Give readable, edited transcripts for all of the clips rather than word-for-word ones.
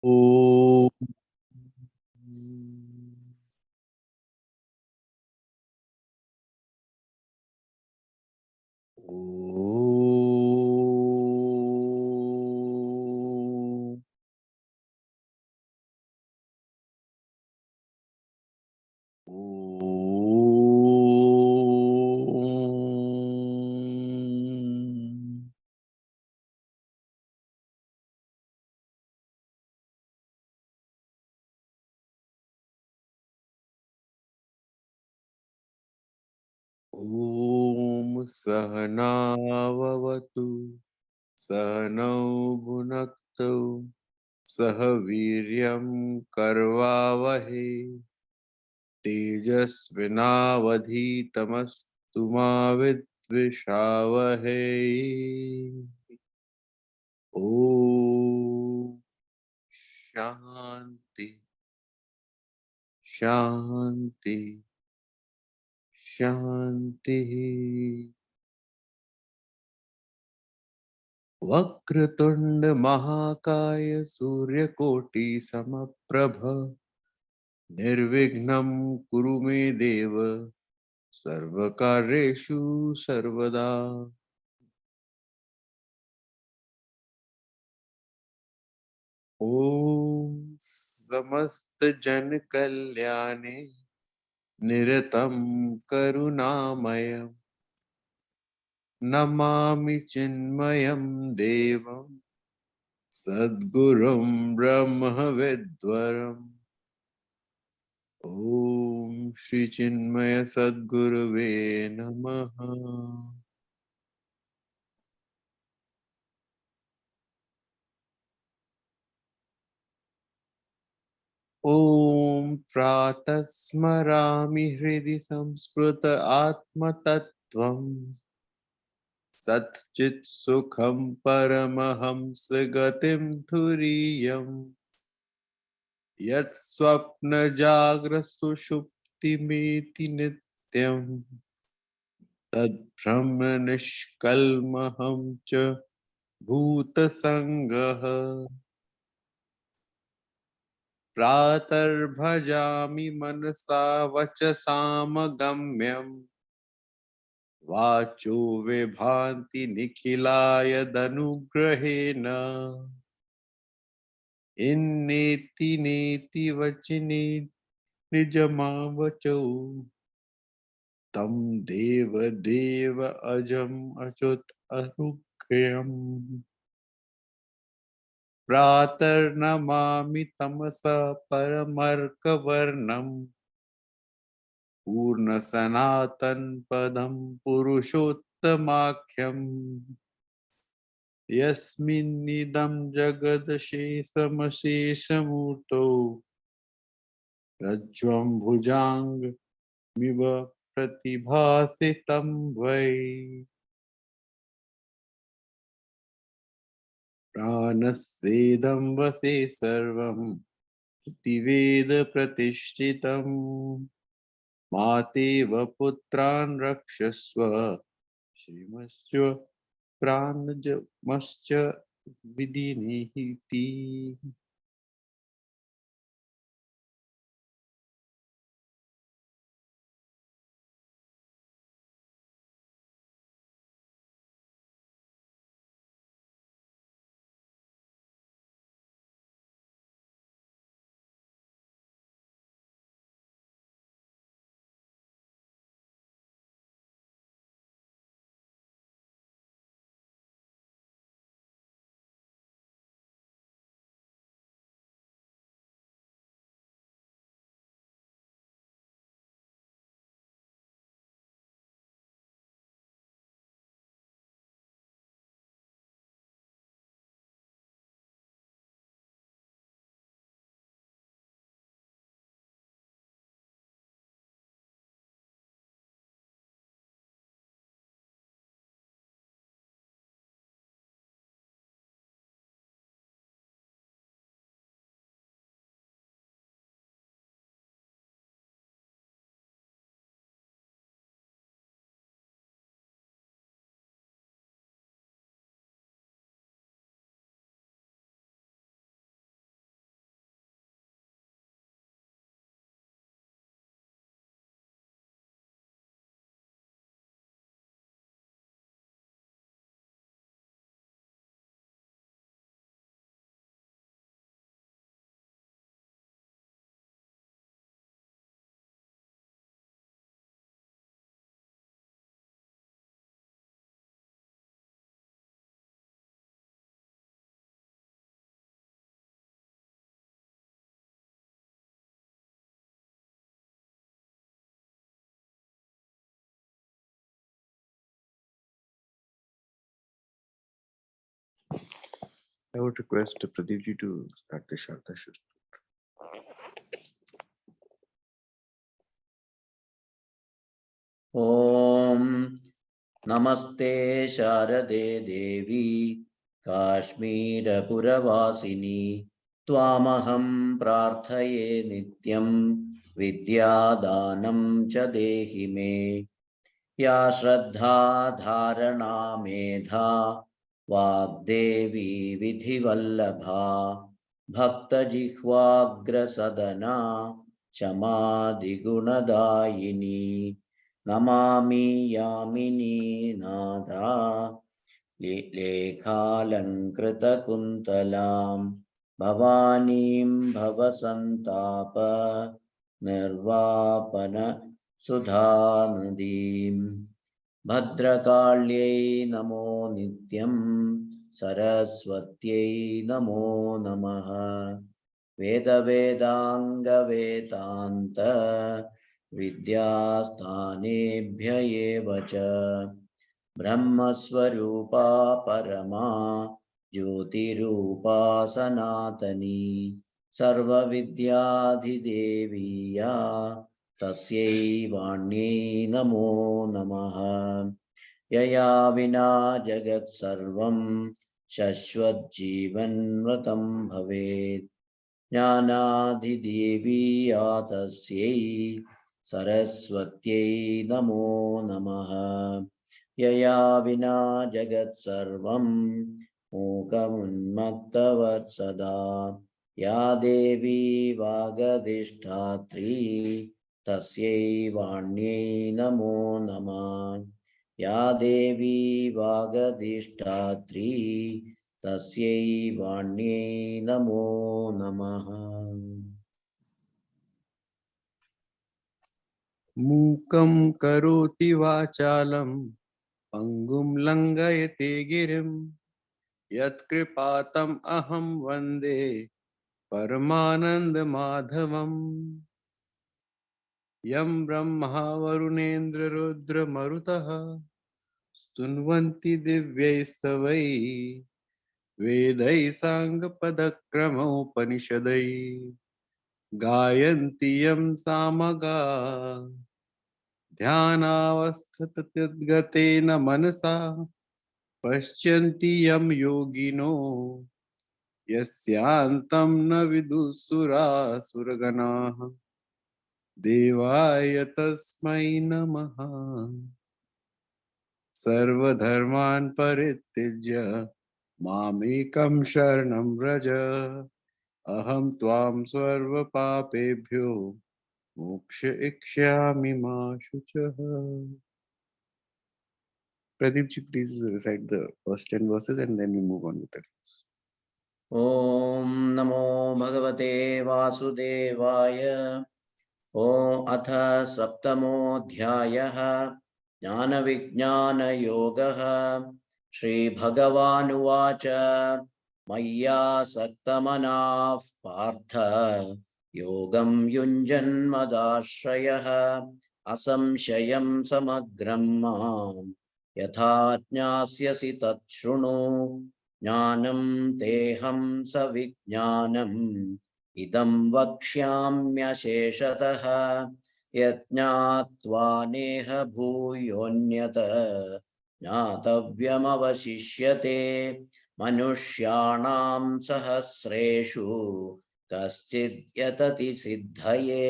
ॐ सहनाववतु सहनौ भुनक्तु सह वीर्यं करवावहै तेजस्विनावधीतमस्तु मा विद्विषावहै। ॐ शान्ति शान्ति शान्तिः। वक्रतुंड महाकाय सूर्यकोटि समप्रभ निर्विघ्नं कुरु मे देव सर्वकार्येषु सर्वदा। ॐ समस्त जन कल्याणे निरतं करुणामय नमामि चिन्मयं देवं सद्गुरुं ब्रह्म विद्वरम्। ॐ श्री चिन्मय सद्गुरुवे नमः। ॐ प्रातः स्मरामि हृदि संस्कृत आत्मतत्त्वम् सच्चित् सुखं परमहंस गतिं तुरीयम् यत् स्वप्न जाग्र सुषुप्तिमेति नित्यम् तद्ब्रह्म निष्कल्महं च भूतसङ्गः प्रातर्भजामि मनसा वचसामगम्यम् वाचो विभान्ति निखिलाय दनुग्रहेण इन्नेति नेति वचने निजमावचौ तं देव देव अजम् अच्युत अनुग्रहम् प्रातर्नमामि तमसा परमर्कवर्णम् पूर्णसनातन पदं पुरुषोत्तमाख्यम् यस्मिन्निदं जगदशेषमशेषमूर्तौ रज्ज्वं भुजाङ्गमिव प्रतिभासितं वै प्राणस्येदं वसे सर्वं प्रतिवेद प्रतिष्ठितम् मातेव पुत्रान् रक्षस्व श्रीमश्च प्राणजमश्च विधिनिहिति। I would request Pradeep ji to start the Sharda Shastra. ॐ नमस्ते शारदे देवी काश्मीरपुरवासिनी त्वामहं प्रार्थये नित्यं विद्यादानं च देहि मे या श्रद्धा धारणा मेधा वाग्देवी विधिवल्लभा भक्तजिह्वाग्रसदना क्षमादिगुणदायिनी नमामि यामिनी नादा लेखालङ्कृतकुन्तलां भवानीं भवसन्ताप निर्वापन सुधानदीं भद्रकाल्यै नमो नित्यं सरस्वत्यै नमो नमः वेदवेदाङ्गवेदान्त विद्यास्थानेभ्य एव च ब्रह्मस्वरूपा परमा ज्योतिरूपा सनातनी सर्वविद्याधिदेवीया तस्यै वाण्यै नमो नमः यया विना जगत्सर्वं शश्वज्जीवन्मृतं भवेत् ज्ञानाधिदेवी या तस्यै सरस्वत्यै नमो नमः यया विना जगत्सर्वं मूकमुन्मत्तवत्सदा या देवी वागधिष्ठात्री तस्यै वाण्यै नमो नमः या देवी वागधिष्ठात्री तस्यै वाण्यै नमो नमः मूकं करोति वाचालं पङ्गुं लङ्घयते गिरिं यत्कृपातम् अहं वन्दे परमानन्दमाधवम् यं ब्रह्मा वरुणेन्द्ररुद्रमरुतः स्तुन्वन्ति दिव्यैस्तवैः वेदैः साङ्गपदक्रमोपनिषदैः गायन्ति यं सामगा ध्यानावस्थितगतेन मनसा पश्यन्ति यं योगिनो यस्यान्तं न विदुसुरासुरगणाः देवाय तस्मै नमः सर्वधर्मान् परित्यज्य मामेकं शरणं व्रज अहं त्वां सर्वपापेभ्यो मोक्षयिष्यामि मा शुचः. Pradeep ji, please recite the first 10 verses and then we move on with the rest. ॐ नमो भगवते वासुदेवाय अथ सप्तमोऽध्यायः ज्ञानविज्ञानयोगः श्रीभगवानुवाच मय्यासक्तमनाः पार्थ योगं युञ्जन्मदाश्रयः असंशयं समग्रं मां यथा ज्ञास्यसि तत् शृणु ज्ञानं तेऽहं सविज्ञानम् इदं वक्ष्याम्यशेषतः यज्ञात्वा नेह भूयोऽन्यत ज्ञातव्यमवशिष्यते मनुष्याणां सहस्रेषु कश्चिद् यतति सिद्धये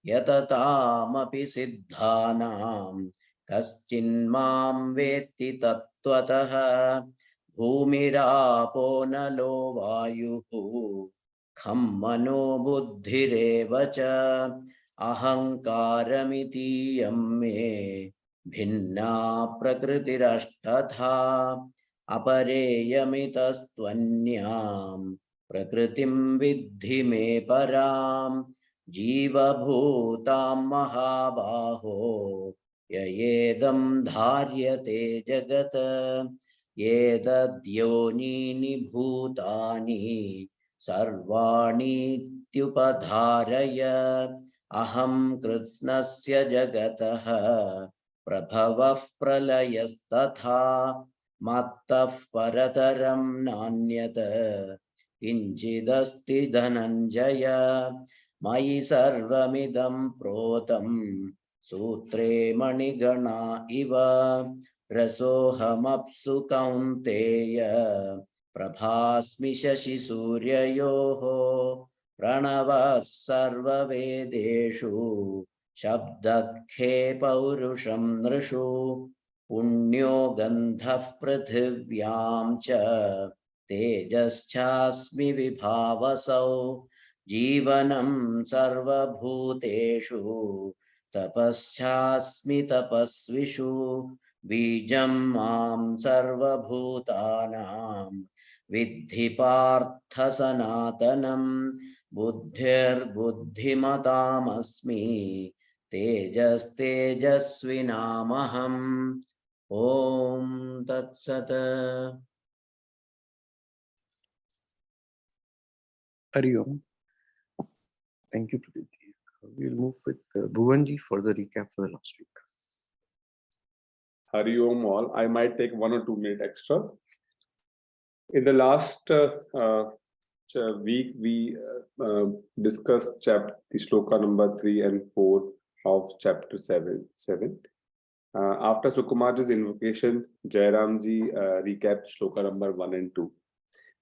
यततामपि सिद्धानां कश्चिन्मां वेत्ति तत्त्वतः भूमिरापो नलो वायुः खं मनो बुद्धिरेव च अहङ्कारमितीयं मे भिन्ना प्रकृतिरष्टधा अपरेयमितस्त्वन्यां प्रकृतिं विद्धि मे परां जीवभूतां महाबाहो ययेदं धार्यते जगत् एतद्योनीनि भूतानि सर्वाणीत्युपधारय अहं कृत्स्नस्य जगतः प्रभवः प्रलयस्तथा मत्तः परतरं नान्यत् किञ्चिदस्ति धनञ्जय मयि सर्वमिदं प्रोतं सूत्रे मणिगणा इव रसोऽहमप्सु कौन्तेय प्रभास्मि शशिसूर्ययोः प्रणवः सर्ववेदेषु शब्दखे पौरुषं नृषु पुण्यो गन्धः पृथिव्यां च तेजश्चास्मि विभावसौ जीवनं सर्वभूतेषु तपश्चास्मि तपस्विषु बीजं मां सर्वभूतानां विद्धि पार्थ सनातनं बुद्धिर्बुद्धिमतामस्मि तेजस्तेजस्विनामहम् ॐ तत्सत् Hari Om. Thank you, Pradeep. We'll move with Bhuvanji for the recap for the last week. Hari Om all. I might take 1 or 2 minutes extra. In the last week, we discussed the shloka number 3 and 4 of chapter 7. After Sukumarji's invocation, Jairamji recapped shloka number 1 and 2.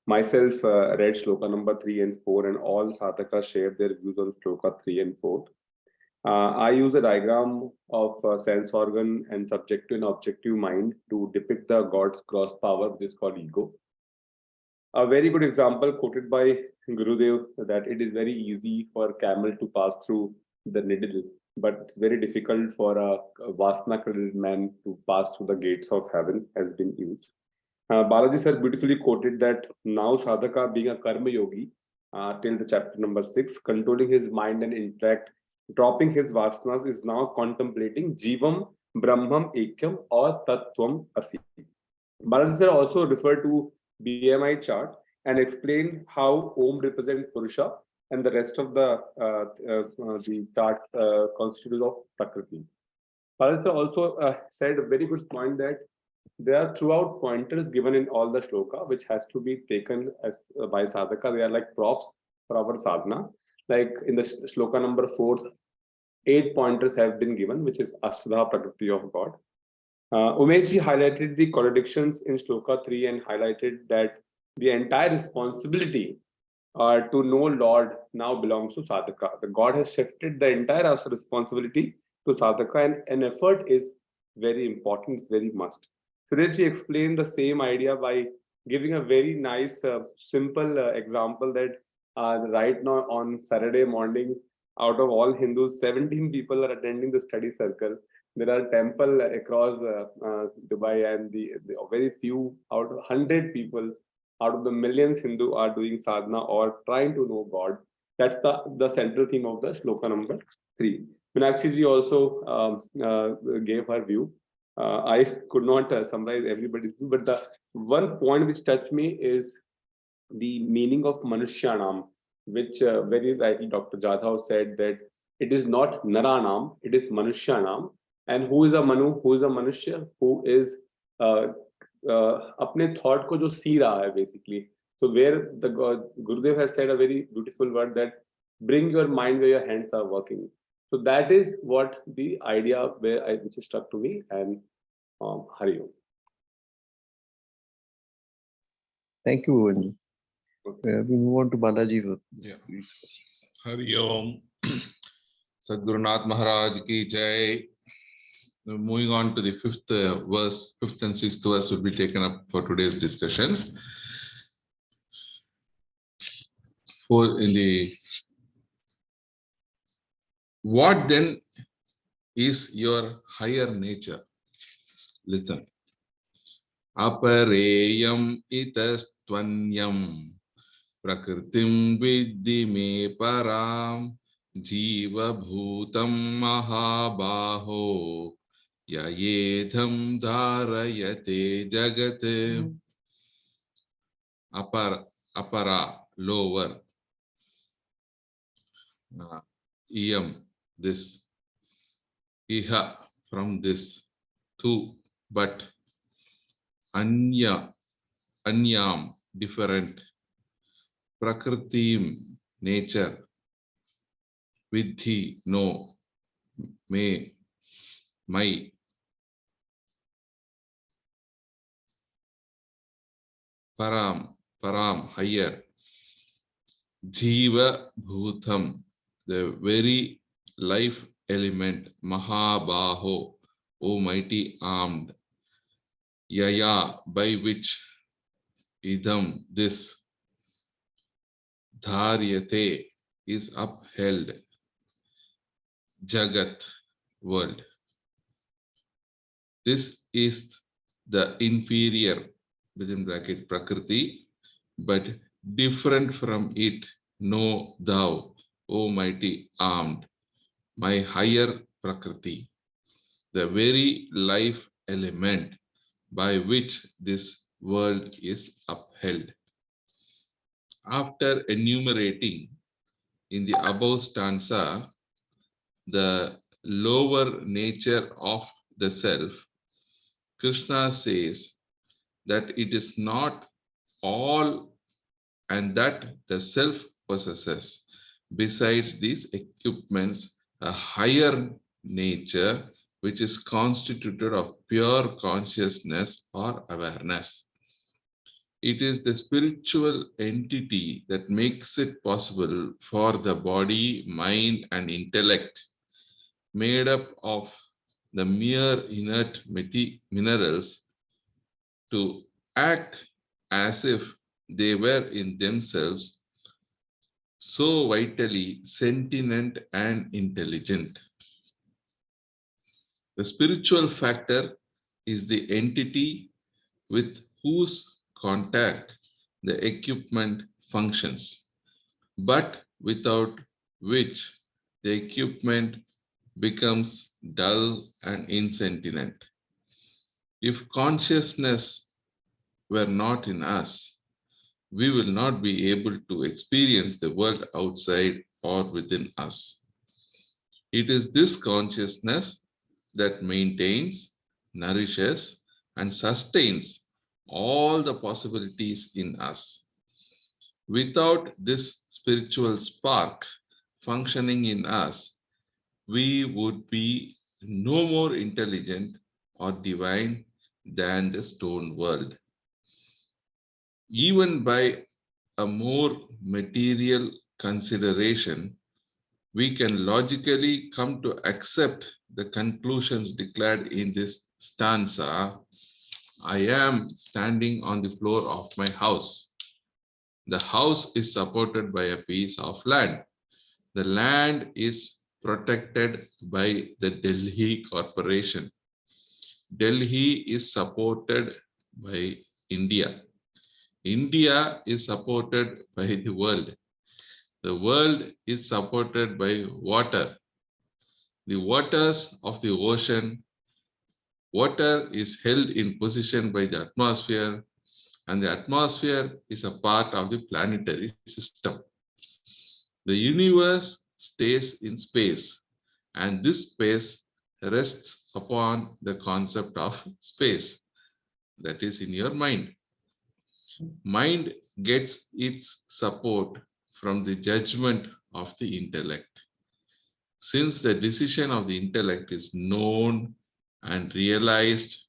Myself read shloka number 3 and 4, and all sadhakas shared their views on shloka 3 and 4. I use a diagram of sense organ and subjective and objective mind to depict the God's gross power, which is called ego. A very good example quoted by Gurudev, that it is very easy for a camel to pass through the needle, but it's very difficult for a Vasna-credited man to pass through the gates of heaven, has been used. Balaji sir beautifully quoted that now sadhaka, being a karma yogi, till the chapter number 6, controlling his mind and intellect, dropping his vasanas, is now contemplating Jivam, Brahmam, Ekyam, or Tattvam Asi. Balaji sir also referred to BMI chart and explained how Om represents Purusha and the rest of the chart constitutes of Prakriti. Balaji sir also said a very good point that there are throughout pointers given in all the shloka, which has to be taken as by sadhaka. They are like props for our sadhana. Like in the shloka number 4, 8 pointers have been given, which is Ashtadha Prakriti of God. Umeshji highlighted the contradictions in shloka 3 and highlighted that the entire responsibility to know Lord now belongs to sadhaka. The God has shifted the entire responsibility to sadhaka, and an effort is very important, it's very must. Sureshji explained the same idea by giving a very nice, simple example that right now on Saturday morning, out of all Hindus, 17 people are attending the study circle. There are temples across Dubai, and the very few out of 100 people out of the millions Hindu are doing sadhana or trying to know God. That's the central theme of the shloka number 3. Meenakshi ji also gave her view. I could not summarize everybody's view, but the one point which touched me is the meaning of Manushyanam, which very rightly Dr. Jadhav said that it is not Naranam, it is Manushyanam. And who is a Manu? Who is a Manushya? Who is apne thought ko jo see raha hai, basically. So where the Gurudev has said a very beautiful word that bring your mind where your hands are working. So that is what the idea which is struck to me. And Hari Om. Thank you, Bhuvanji. We move on to Balaji for this week's questions. Hari Om. Sadgurunath Maharaj ki jai. Moving on to the 5th verse, 5th and 6th verse will be taken up for today's discussions. What then is your higher nature? Listen. Apareyam itastvanyam prakritim vidhi me param jiva bhutam mahabaho yayedham dharayate jagat. Apara, lower. Iyam, this. Iha, from this. Tu, but. anyam, different, prakritim, nature, vidhi, no, may, my, param, higher, jiva, bhutam, the very life element, mahabaho, O mighty armed, yaya, by which, idam, this, dharyate, is upheld, jagat, world. This is the inferior, within bracket, prakriti, but different from it, know thou, O mighty armed, my higher prakriti, the very life element by which this world is upheld. After enumerating in the above stanza the lower nature of the self, Krishna says that it is not all and that the self possesses, besides these equipments, a higher nature which is constituted of pure consciousness or awareness. It is the spiritual entity that makes it possible for the body, mind, and intellect, made up of the mere inert minerals, to act as if they were in themselves so vitally sentient and intelligent. The spiritual factor is the entity with whose contact the equipment functions, but without which the equipment becomes dull and insentient. If consciousness were not in us, we will not be able to experience the world outside or within us. It is this consciousness that maintains, nourishes, and sustains all the possibilities in us. Without this spiritual spark functioning in us, we would be no more intelligent or divine than the stone world. Even by a more material consideration, we can logically come to accept the conclusions declared in this stanza. I am standing on the floor of my house. The house is supported by a piece of land. The land is protected by the Delhi Corporation. Delhi is supported by India. India is supported by the world. The world is supported by water. The waters of the ocean, water is held in position by the atmosphere, and the atmosphere is a part of the planetary system. The universe stays in space, and this space rests upon the concept of space that is in your mind. Mind gets its support from the judgment of the intellect. Since the decision of the intellect is known and realized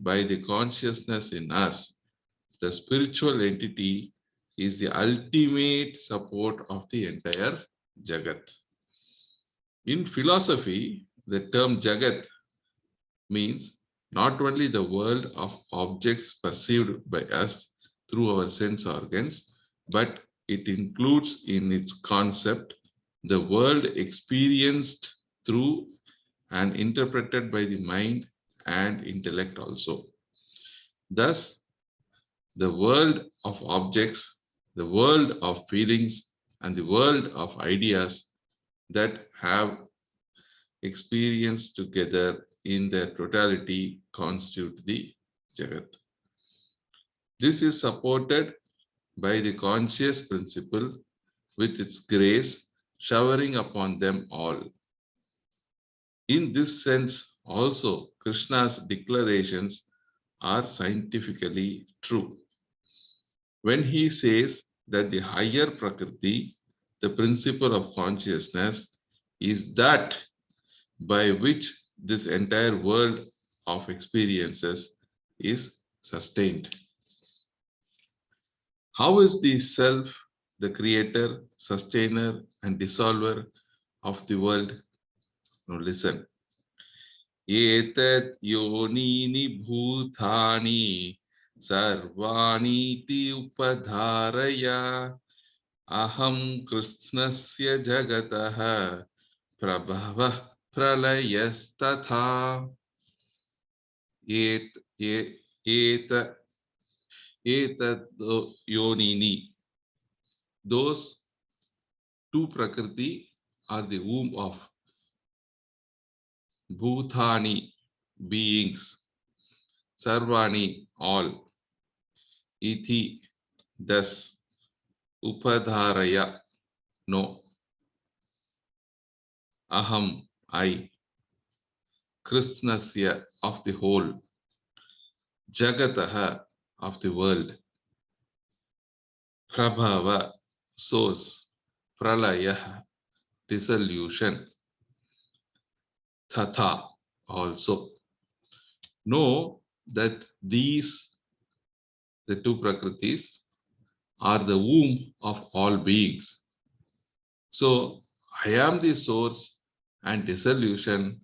by the consciousness in us, the spiritual entity is the ultimate support of the entire Jagat. In philosophy, the term Jagat means not only the world of objects perceived by us through our sense organs, but it includes in its concept the world experienced through and interpreted by the mind and intellect also. Thus, the world of objects, the world of feelings, and the world of ideas that have experienced together in their totality constitute the Jagat. This is supported by the conscious principle with its grace showering upon them all. In this sense, also, Krishna's declarations are scientifically true. When he says that the higher Prakriti, the principle of consciousness, is that by which this entire world of experiences is sustained. How is the self, the creator, sustainer, and dissolver of the world? Now listen. Etat yonini bhutani sarvaniti upadharaya aham krishnasya jagataha prabhava pralayastatha. Et, et, etat yonini. Those two Prakriti are the womb of Bhutani, beings, Sarvani, all, Iti, thus, Upadharaya, no, Aham, I, Krishnasya, of the whole, Jagataha, of the world, Prabhava, source, Pralaya, dissolution, Tatha, also. Know that these, the two Prakritis, are the womb of all beings. So, I am the source and dissolution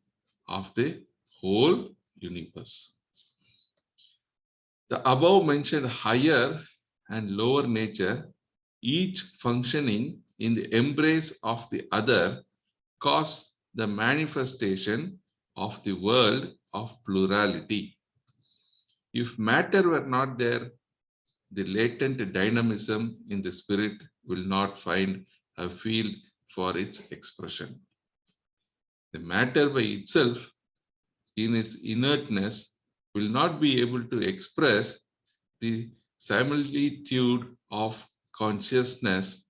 of the whole universe. The above mentioned higher and lower nature, each functioning in the embrace of the other, cause the manifestation of the world of plurality. If matter were not there, the latent dynamism in the spirit will not find a field for its expression. The matter by itself, in its inertness, will not be able to express the similitude of consciousness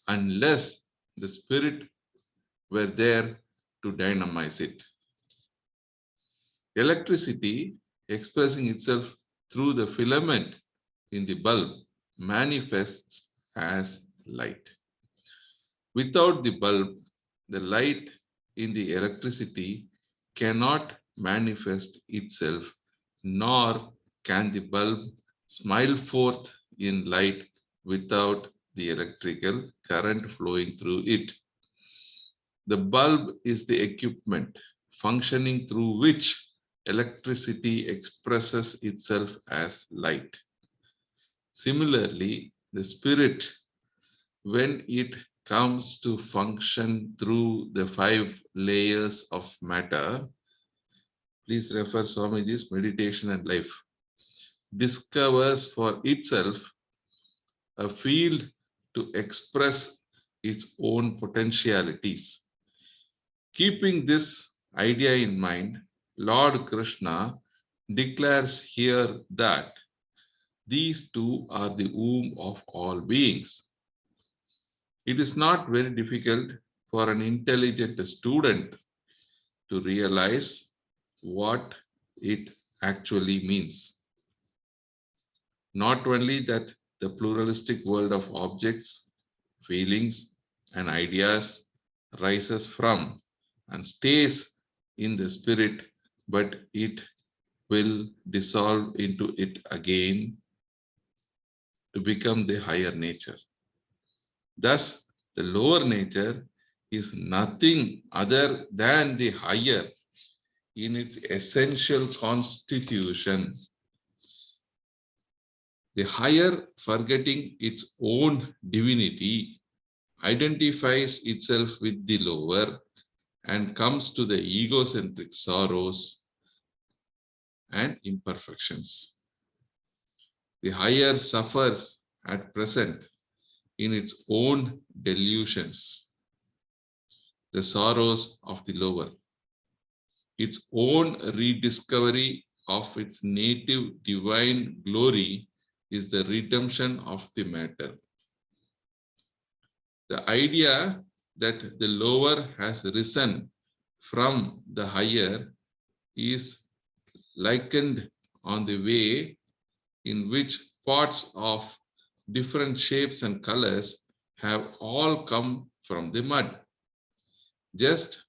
unless the spirit were there to dynamize it. Electricity, expressing itself through the filament in the bulb, manifests as light. Without the bulb, the light in the electricity cannot manifest itself, nor can the bulb smile forth in light without the electrical current flowing through it. The bulb is the equipment functioning through which electricity expresses itself as light. Similarly, the spirit, when it comes to function through the 5 layers of matter, please refer Swamiji's Meditation and Life, discovers for itself a field to express its own potentialities. Keeping this idea in mind, Lord Krishna declares here that these two are the womb of all beings. It is not very difficult for an intelligent student to realize what it actually means. Not only that the pluralistic world of objects, feelings, and ideas rises from and stays in the spirit, but it will dissolve into it again to become the higher nature. Thus, the lower nature is nothing other than the higher in its essential constitution. The higher, forgetting its own divinity, identifies itself with the lower and comes to the egocentric sorrows and imperfections. The higher suffers at present in its own delusions, the sorrows of the lower. Its own rediscovery of its native divine glory is the redemption of the matter. The idea that the lower has risen from the higher is likened on the way in which pots of different shapes and colors have all come from the mud. Just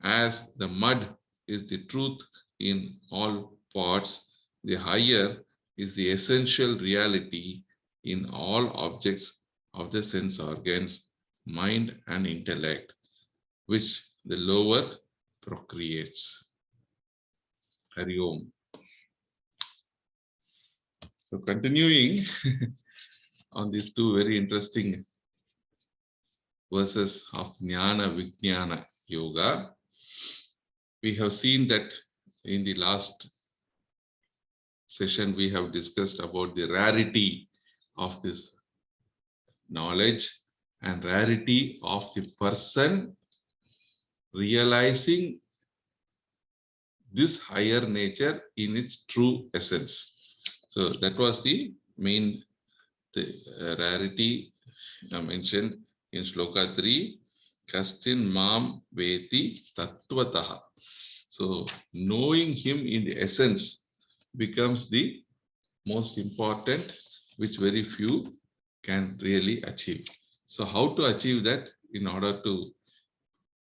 as the mud is the truth in all pots, the higher is the essential reality in all objects of the sense organs, mind and intellect, which the lower procreates. Hari Om. So continuing on these two very interesting verses of Jnana Vijnana Yoga, we have seen that in the last session we have discussed about the rarity of this knowledge and rarity of the person realizing this higher nature in its true essence. So that was the main rarity mentioned in Shloka 3, Kastin Mam Veti Tattvataha. So knowing him in the essence becomes the most important, which very few can really achieve. So how to achieve that? In order to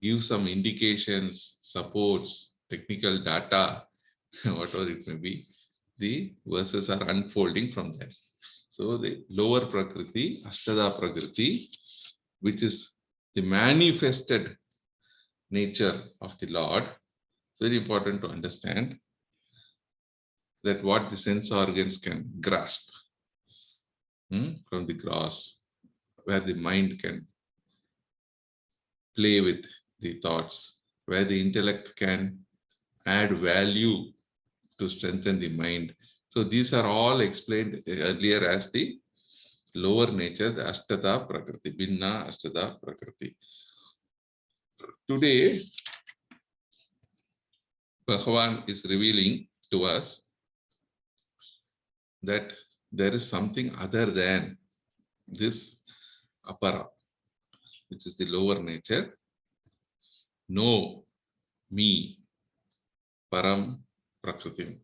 give some indications, supports, technical data, whatever it may be, the verses are unfolding from there. So the lower Prakriti, Ashtada Prakriti, which is the manifested nature of the Lord, very important to understand that what the sense organs can grasp from the gross, where the mind can play with the thoughts, where the intellect can add value to strengthen the mind. So these are all explained earlier as the lower nature, the Ashtata Prakriti, Binna Ashtata Prakriti. Today, Bhagavan is revealing to us that there is something other than this apara, which is the lower nature. Know me, param prakriti.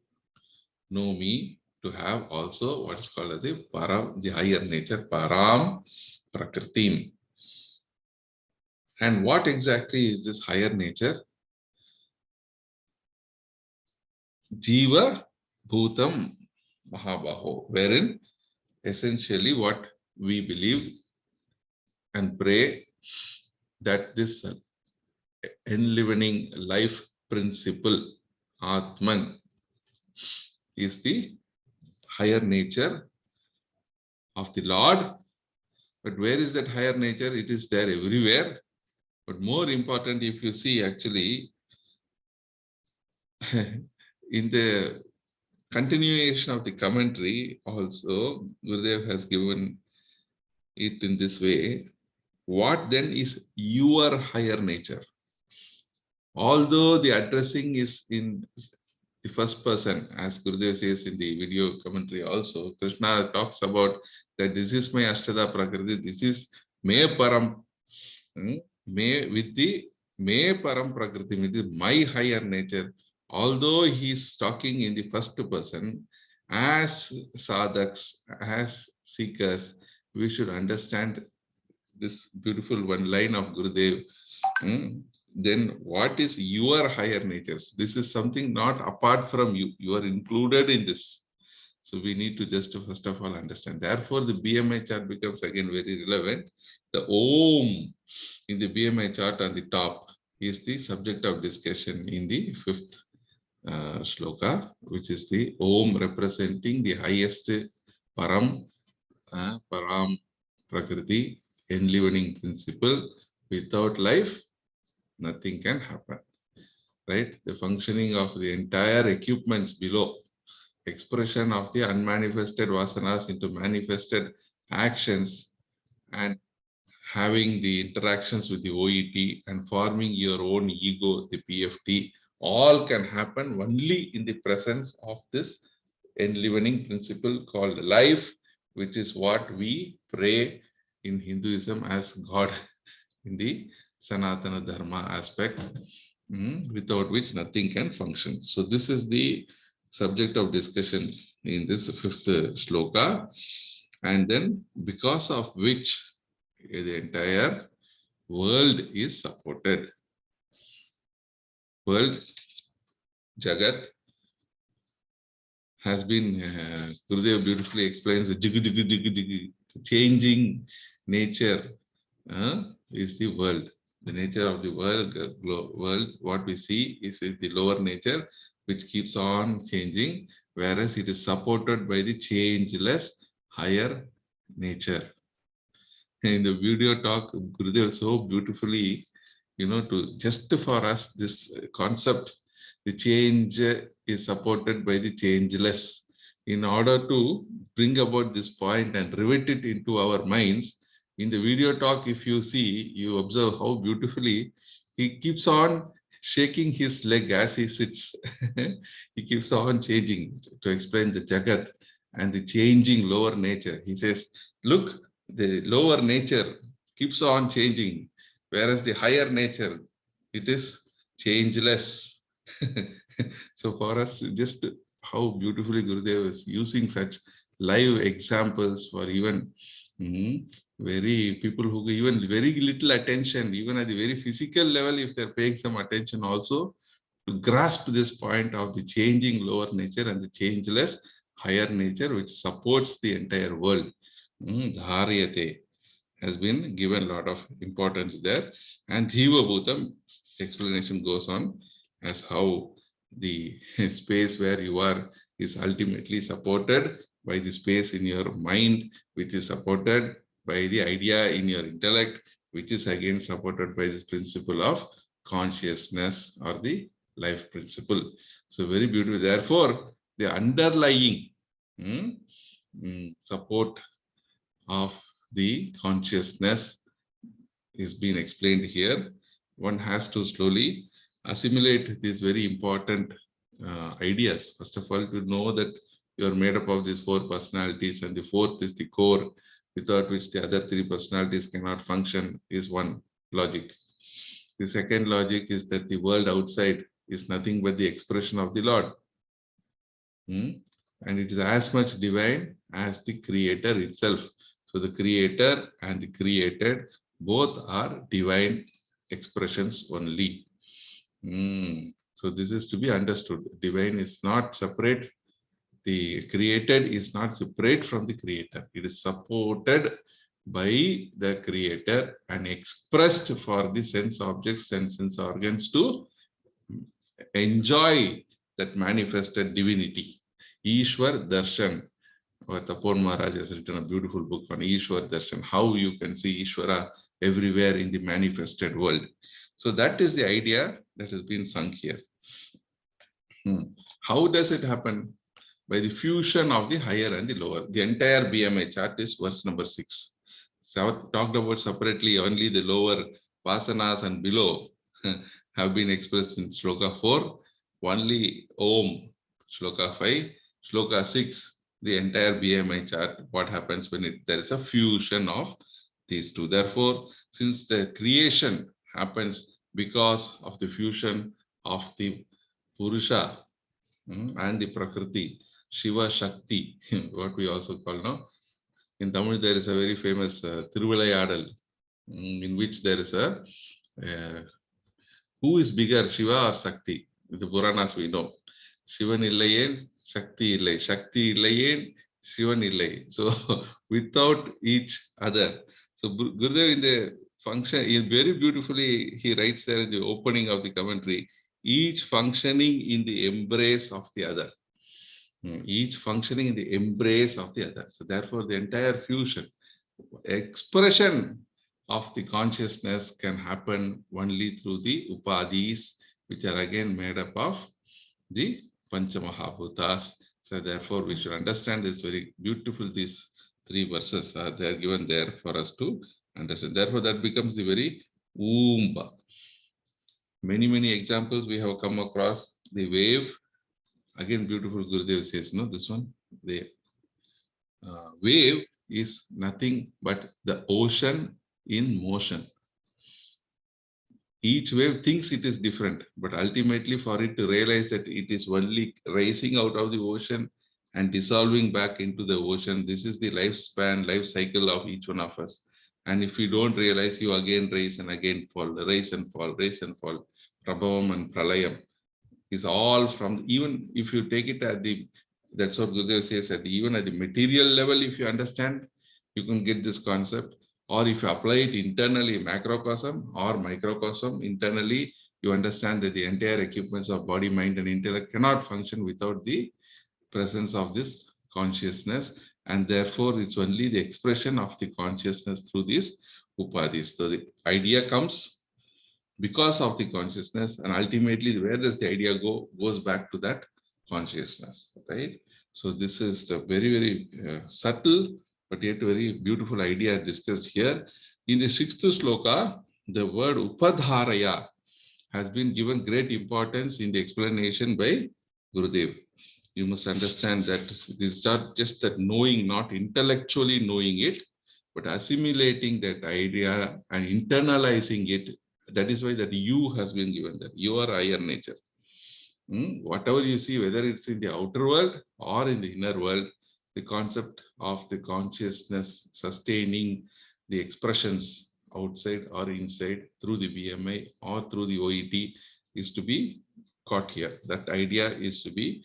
Know me to have also what is called as the param, the higher nature, param prakriti. And what exactly is this higher nature? Jiva bhutam mahabaho, wherein essentially what we believe and pray that this enlivening life principle, Atman, is the higher nature of the Lord. But where is that higher nature? It is there everywhere. But more important, if you see actually, in the continuation of the commentary also, Gurudev has given it in this way. What then is your higher nature? Although the addressing is in the first person, as Gurudev says in the video commentary also, Krishna talks about that this is my Ashtada Prakriti, this is me param, me with the me param Prakriti, with my higher nature. Although he is talking in the first person, as sadhaks, as seekers, we should understand this beautiful one line of Gurudev. Then what is your higher nature? This is something not apart from you. You are included in this. So we need to just first of all understand. Therefore, the BMI chart becomes again very relevant. The Om in the BMI chart on the top is the subject of discussion in the fifth shloka, which is the Om representing the highest Param, Param Prakriti, enlivening principle. Without life, nothing can happen, right? The functioning of the entire equipments below, expression of the unmanifested vasanas into manifested actions, and having the interactions with the OET and forming your own ego, the PFT, all can happen only in the presence of this enlivening principle called life, which is what we pray in Hinduism as God in the Sanatana Dharma aspect, without which nothing can function. So this is the subject of discussion in this fifth shloka, and then because of which the entire world is supported. World, Jagat, has been, Gurudev beautifully explains the changing nature is the world. The nature of the world, what we see is the lower nature, which keeps on changing, whereas it is supported by the changeless higher nature. In the video talk, Gurudev so beautifully, to just for us, this concept, the change is supported by the changeless. In order to bring about this point and rivet it into our minds, in the video talk, if you see, you observe how beautifully he keeps on shaking his leg as he sits. He keeps on changing to explain the Jagat and the changing lower nature. He says, look, the lower nature keeps on changing, whereas the higher nature, it is changeless. So for us, just how beautifully Gurudev is using such live examples for even very people who even very little attention, even at the very physical level, if they're paying some attention also, to grasp this point of the changing lower nature and the changeless higher nature, which supports the entire world. Dharyate has been given a lot of importance there. And Jiva Bhutam explanation goes on as how the space where you are is ultimately supported by the space in your mind, which is supported by the idea in your intellect, which is again supported by this principle of consciousness or the life principle. So very beautiful. Therefore, the underlying support of the consciousness is being explained here. One has to slowly assimilate these very important ideas. First of all, to know that you are made up of these four personalities, and the fourth is the core, without which the other three personalities cannot function, is one logic. The second logic is that the world outside is nothing but the expression of the Lord. And it is as much divine as the creator itself. So the creator and the created both are divine expressions only. So this is to be understood. Divine is not separate. The created is not separate from the creator. It is supported by the creator and expressed for the sense objects and sense organs to enjoy that manifested divinity. Ishwar Darshan. Tapon Maharaj has written a beautiful book on Ishwar Darshan, how you can see Ishvara everywhere in the manifested world. So that is the idea that has been sung here. How does it happen? By the fusion of the higher and the lower. The entire BMI chart is verse number 6. So talked about separately, only the lower vasanas and below have been expressed in Shloka 4. Only Om, Shloka 5, Shloka 6, the entire BMI chart, what happens when there is a fusion of these two. Therefore, since the creation happens because of the fusion of the Purusha and the Prakriti, Shiva Shakti, what we also call now. In Tamil, there is a very famous Thiruvilayadal, in which there is a who is bigger, Shiva or Shakti? With the Puranas we know. Shivan illayen, Shakti illay. Shakti illayen, Shivan illay. So without each other. So Gurudev in the function, very beautifully, he writes there in the opening of the commentary, each functioning in the embrace of the other. Each functioning in the embrace of the other. So therefore, the entire fusion, expression of the consciousness can happen only through the upadhis, which are again made up of the Panchamahabhutas. So therefore, we should understand this very beautiful, these three verses are there given there for us to understand. Therefore, that becomes the very Oomba. Many examples we have come across. The wave, again, beautiful Gurudev says, no, this one, the wave is nothing but the ocean in motion. Each wave thinks it is different, but ultimately for it to realize that it is only rising out of the ocean and dissolving back into the ocean, this is the lifespan, life cycle of each one of us. And if you don't realize, you again rise and again fall, rise and fall, rise and fall. Prabhavam and Pralayam is all from, even if you take it at the, that's what Gurudev says, that even at the material level, if you understand, you can get this concept. Or if you apply it internally, macrocosm or microcosm, internally, you understand that the entire equipments of body, mind, and intellect cannot function without the presence of this consciousness. And therefore, it's only the expression of the consciousness through these upadhis. So the idea comes because of the consciousness, and ultimately, where does the idea go? Goes back to that consciousness, right? So this is the very, very subtle, but yet very beautiful idea discussed here. In the sixth sloka, the word upadharaya has been given great importance in the explanation by Gurudev. You must understand that it's not just that knowing, not intellectually knowing it, but assimilating that idea and internalizing it. That is why that you has been given, that you are higher nature. Whatever you see, whether it's in the outer world or in the inner world, the concept of the consciousness sustaining the expressions outside or inside through the BMI or through the OET is to be caught here. That idea is to be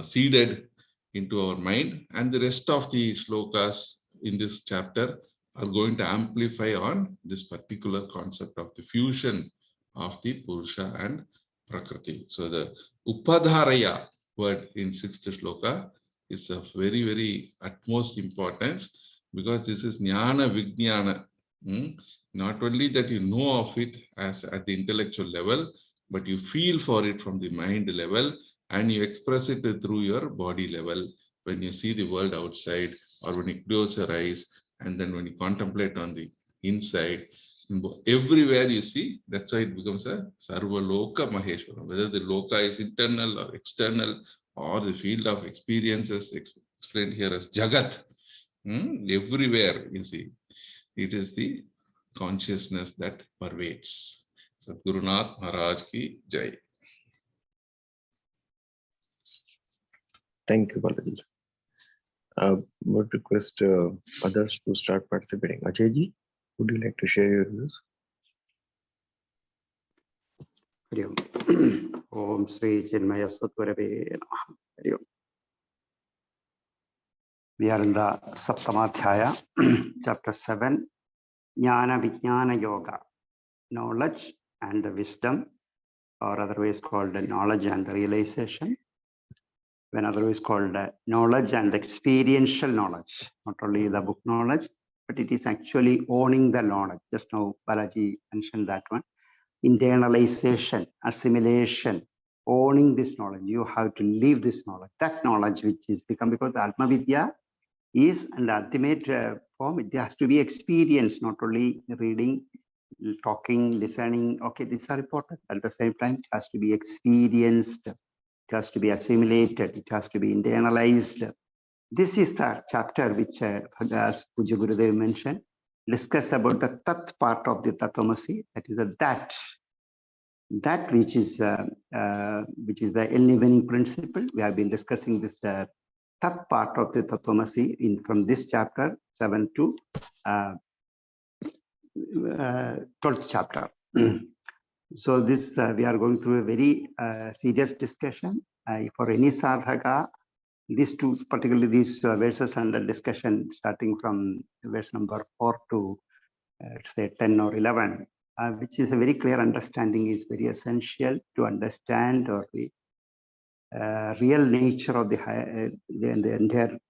seeded into our mind, and the rest of the shlokas in this chapter are going to amplify on this particular concept of the fusion of the Purusha and Prakriti. So the Upadharaya word in sixth shloka is of very, very utmost importance, because this is Jnana Vijnana. Not only that you know of it as at the intellectual level, but you feel for it from the mind level, and you express it through your body level when you see the world outside, or when you close your eyes, and then when you contemplate on the inside. Everywhere you see, that's why it becomes a Sarva Loka Maheshwara. Whether the Loka is internal or external, or the field of experiences explained here as Jagat. Everywhere you see, it is the consciousness that pervades. Sadguru Nath Maharaj ki Jai. Thank you, Balaji. Would request others to start participating. Ajayji, would you like to share your views? Om Sri Chinmaya Satgurave Namaha. Hari Om. We are in the Saptamadhyaya, chapter 7, Jnana Vijnana Yoga, knowledge and the wisdom, or otherwise called knowledge and the realization, when otherwise called knowledge and the experiential knowledge, not only the book knowledge, but it is actually owning the knowledge. Just now Balaji mentioned that one. Internalization, assimilation, owning this knowledge. You have to live this knowledge. That knowledge which is become, because the Atma Vidya is an ultimate form. It has to be experienced, not only reading, talking, listening. Okay, these are important. At the same time, it has to be experienced. It has to be assimilated. It has to be internalized. This is the chapter which, as Puja Gurudev mentioned, discuss about the Tat part of the Tatvamasi. That is that which is the enlivening principle. We have been discussing this Tat part of the Tatvamasi in from this chapter 7 to 12th chapter. So this we are going through a very serious discussion. For any sadhaka, these two, particularly these verses under discussion, starting from verse number 4 to say 10 or 11, which is a very clear understanding, is very essential to understand or the real nature of the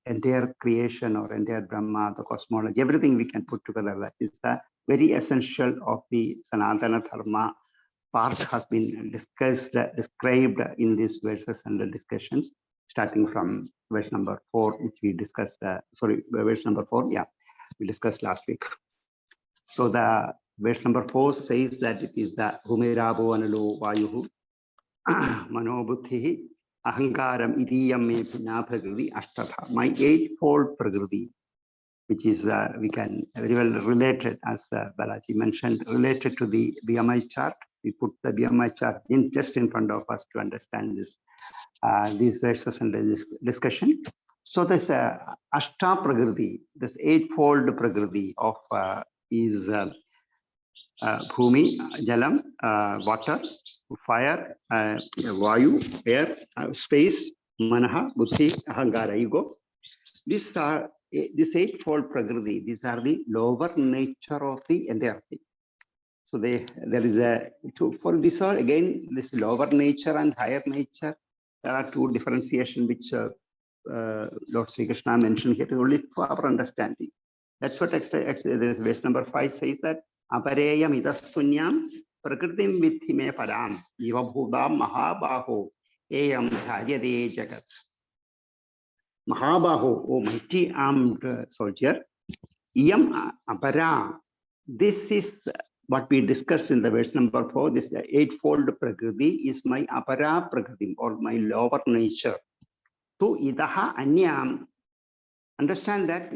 entire creation or entire Brahma, the cosmology, everything we can put together. That is the very essential of the Sanatana Dharma part has been described in these verses under discussions, starting from verse number 4, which we discussed, verse number 4, yeah, we discussed last week. So the verse number 4 says that it is the Bhumirabo Analo Vayuhu Manobuddhi Ahankaram Idiyam Me Puna Prakriti Ashtatha. My eightfold Prakriti which is, we can very well relate it, as Balaji mentioned, related to the BMI chart. We put the BMI chart in just in front of us to understand this, these verses and this discussion. So this Ashta Prakriti, this eightfold Prakriti of is Bhumi, Jalam, water, fire, Vayu, air, space, Manaha, Buddhi, Ahankara, ego. These are this eightfold Prakriti. These are the lower nature of the entire thing. So there is a for this all again this lower nature and higher nature. There are two differentiation which Lord Sri Krishna mentioned here only for our understanding. That's what this verse number 5 says, that apareyam idasunyam prakritim vidhi me param yivabhudam mahabaho eyam dharyade jagat. Mahabaho, oh mighty armed soldier, yam apara. This is what we discussed in the verse number 4. This eightfold prakriti is my apara prakriti, or my lower nature. To idaha anyam. Understand that,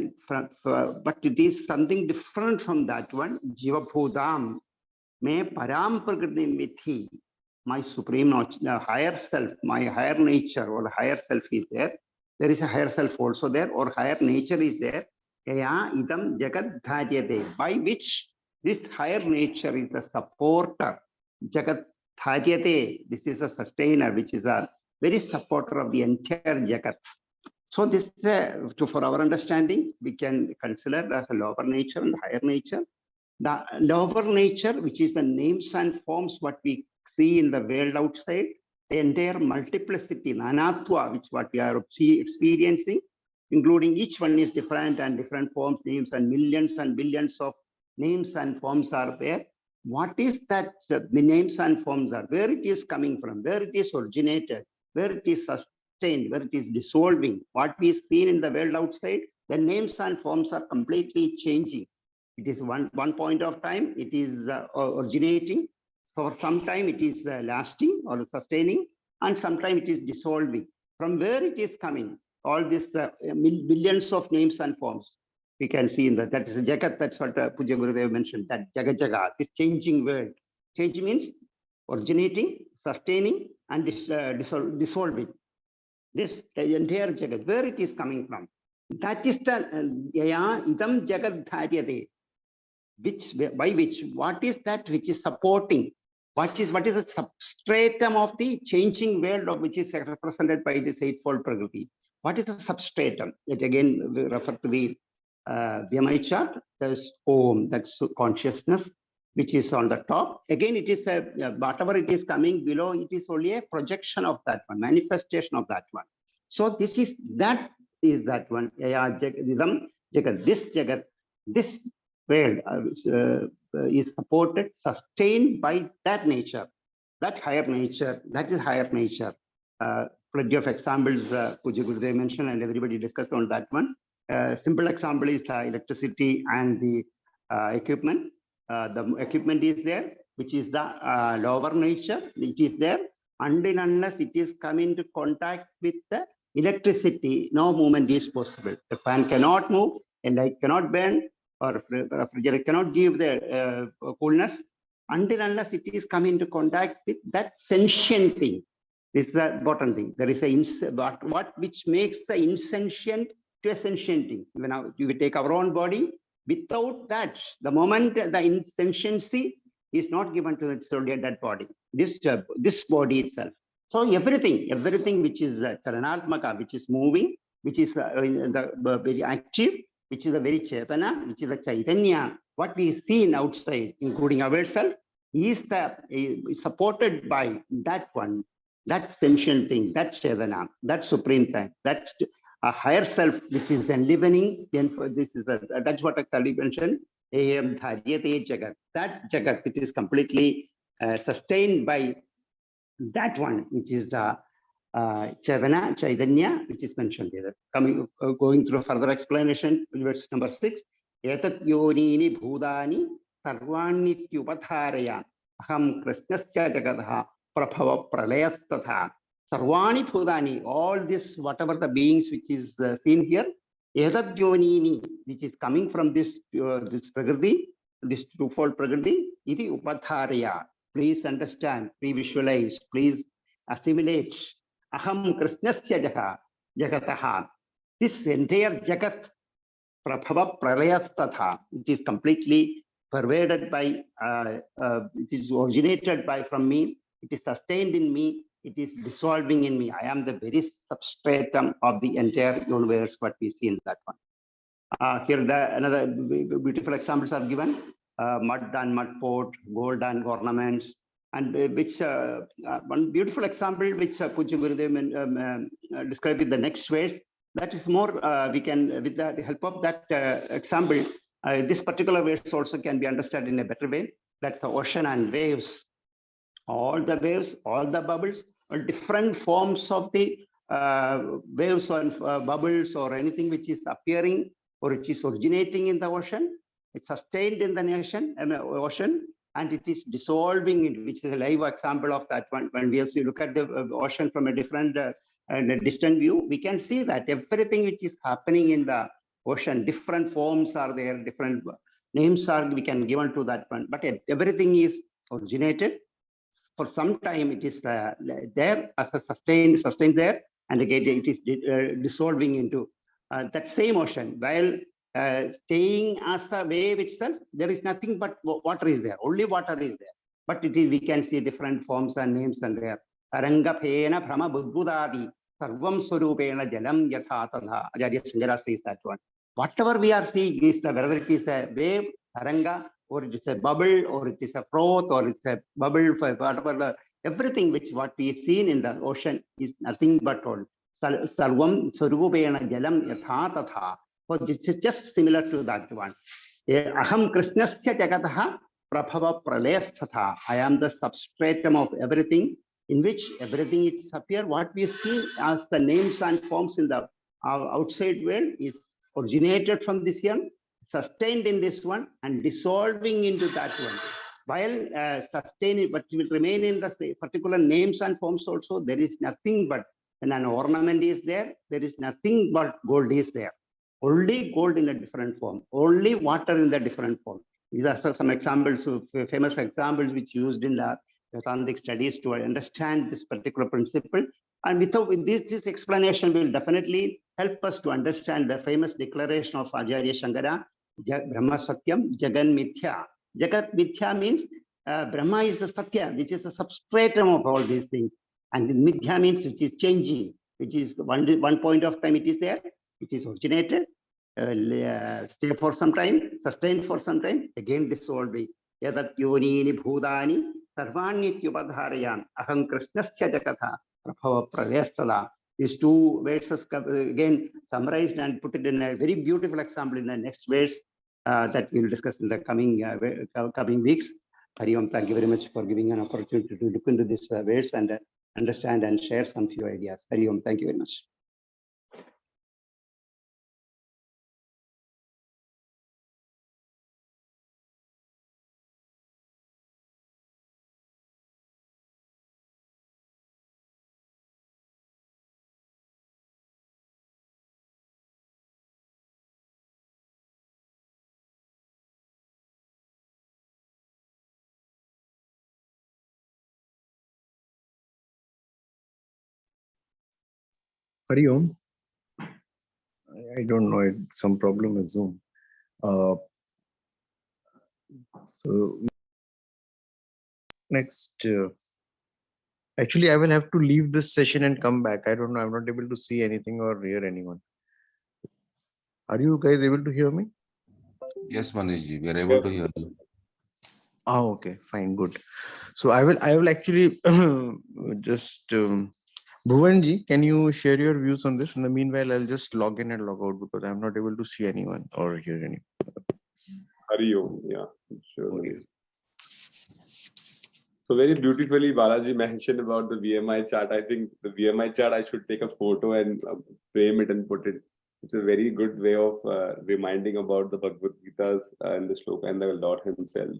but it is something different from that one. Jiva bhudam me param prakriti mithi. My supreme higher self, my higher nature or higher self is there. There is a higher self also there, or higher nature is there. Kaya idam jagat dharyate, by which this higher nature is the supporter. Jagat dharyate, this is a sustainer, which is a very supporter of the entire jagat. So this, for our understanding, we can consider as a lower nature and higher nature. The lower nature, which is the names and forms, what we see in the world outside, the entire multiplicity, nanatva, which what we are experiencing, including each one is different and different forms, names, and millions and billions of names and forms are there. What is that the names and forms are? Where it is coming from, where it is originated, where it is sustained, where it is dissolving. What we see in the world outside, the names and forms are completely changing. It is one point of time, it is originating. For some time, it is lasting or sustaining, and sometime it is dissolving. From where it is coming, all these billions of names and forms, we can see in that is a Jagat. That's what Puja Gurudev mentioned, that Jagat Jagat, this changing world. Change means originating, sustaining, and dissolving. This the entire Jagat, where it is coming from. That is the Yaya Idam Jagat Dharyate. By which, what is that which is supporting? What is the substratum of the changing world, of which is represented by this eightfold Prakriti? What is the substratum? It again we refer to the BMI chart. There's Om, that's consciousness, which is on the top. Again, it is whatever it is coming below, it is only a projection of that one, manifestation of that one. So this is that one. This Jagat, this world is supported, sustained by that nature, that higher nature. That is higher nature. Plenty of examples Puja Gurudev mentioned, and everybody discussed on that one. Simple example is electricity and the equipment. The equipment is there, which is the lower nature. It is there until unless it is coming into contact with the electricity, no movement is possible. The fan cannot move, a light cannot burn, or a refrigerator cannot give the coolness until unless it is coming into contact with that sentient thing. This is the important thing. There is a what which makes the insentient to a sentient thing. When we take our own body, without that, the moment the insentiency is not given to it, solely that body, this body itself. So everything which is charanatmaka, which is moving, which is very active, which is a very chetana, which is a chaitanya, what we see in outside, including ourselves, is supported by that one, that sentient thing, that chetana, that supreme thing, that a higher self, which is enlivening. Then this is that's what I mentioned. Dharyate Jagat. That Jagat, it is completely sustained by that one, which is the Chaitanya, which is mentioned here. Going through further explanation, verse number 6. Etat yonini bhudani sarvanityupadharaya aham krishnasya jagatha prabhava pralayasthatha. Sarvani bhudani, all this, whatever the beings which is seen here, Edat Yonini, which is coming from this Prakriti, this twofold Prakriti, iti upadharya. Please understand, please visualize, please assimilate. Aham Krishnasya Jagataha. This entire Jagat, Prabhava Prayastatha, it is completely pervaded by, it is originated by from me, it is sustained in me, it is dissolving in me. I am the very substratum of the entire universe, what we see in that one. Here another beautiful examples are given, mud and mud pot, gold and ornaments, and which one beautiful example which Puja Gurudev described in the next verse. That is more, we can, with the help of that example, this particular verse also can be understood in a better way. That's the ocean and waves. All the waves, all the bubbles, all different forms of the waves or bubbles or anything which is appearing or which is originating in the ocean. It's sustained in the ocean, and it is dissolving, which is a live example of that one. When we look at the ocean from a different and a distant view, we can see that everything which is happening in the ocean, different forms are there, different names are we can given to that one, but everything is originated. For some time it is there as a sustained there, and again it is dissolving into that same ocean. While staying as the wave itself, there is nothing but water is there, only water is there. But it is, we can see different forms and names and there. Taranga Phena Brahma Budbudadi Sarvam Surupena Jalam Yatha Tadha. Acharya Sanjara says that one. Whatever we are seeing is the, whether it is a wave, taranga, or it is a bubble, or it is a froth, or it's a bubble, whatever the, everything which what we seen in the ocean is nothing but all. Sarvam Surupena Jalam Yatha Tadha. So this is just similar to that one. Aham Krishnasya Jagataha Prabhava Pralayasthatha. I am the substratum of everything, in which everything is appear. What we see as the names and forms in the outside world is originated from this one, sustained in this one, and dissolving into that one. While sustaining, but will remain in the particular names and forms also, there is nothing but, when an ornament is there, there is nothing but gold is there. Only gold in a different form, only water in the different form. These are some examples, famous examples which used in the Vedantic studies to understand this particular principle. And without this explanation will definitely help us to understand the famous declaration of Acharya Shankara, Brahma Satyam, Jagan Mithya. Jagat Mithya means Brahma is the Satya, which is the substratum of all these things. And Mithya means which is changing, which is one point of time it is there. It is originated, stay for some time, sustained for some time, again dissolving. Yadat yonini bhudani sarvanyityupadharayam aham krishnasya jakatha prabhava pralyastada. These two verses again summarized and put it in a very beautiful example in the next verse that we will discuss in the coming weeks. Hari Om, thank you very much for giving an opportunity to look into this verse and understand and share some few ideas. Hari Om, thank you very much. Hari Om. I don't know, some problem with Zoom. So next, actually, I will have to leave this session and come back. I don't know. I'm not able to see anything or hear anyone. Are you guys able to hear me? Yes, Manishji, we are able to hear you. Oh, okay, fine, good. So I will actually just Bhuvanji, can you share your views on this? In the meanwhile, I'll just log in and log out because I'm not able to see anyone or hear anyone. Hari Om, yeah, sure. Okay. So very beautifully, Balaji mentioned about the VMI chart. I think the VMI chart, I should take a photo and frame it and put it. It's a very good way of reminding about the Bhagavad Gita's and the shloka and the Lord himself.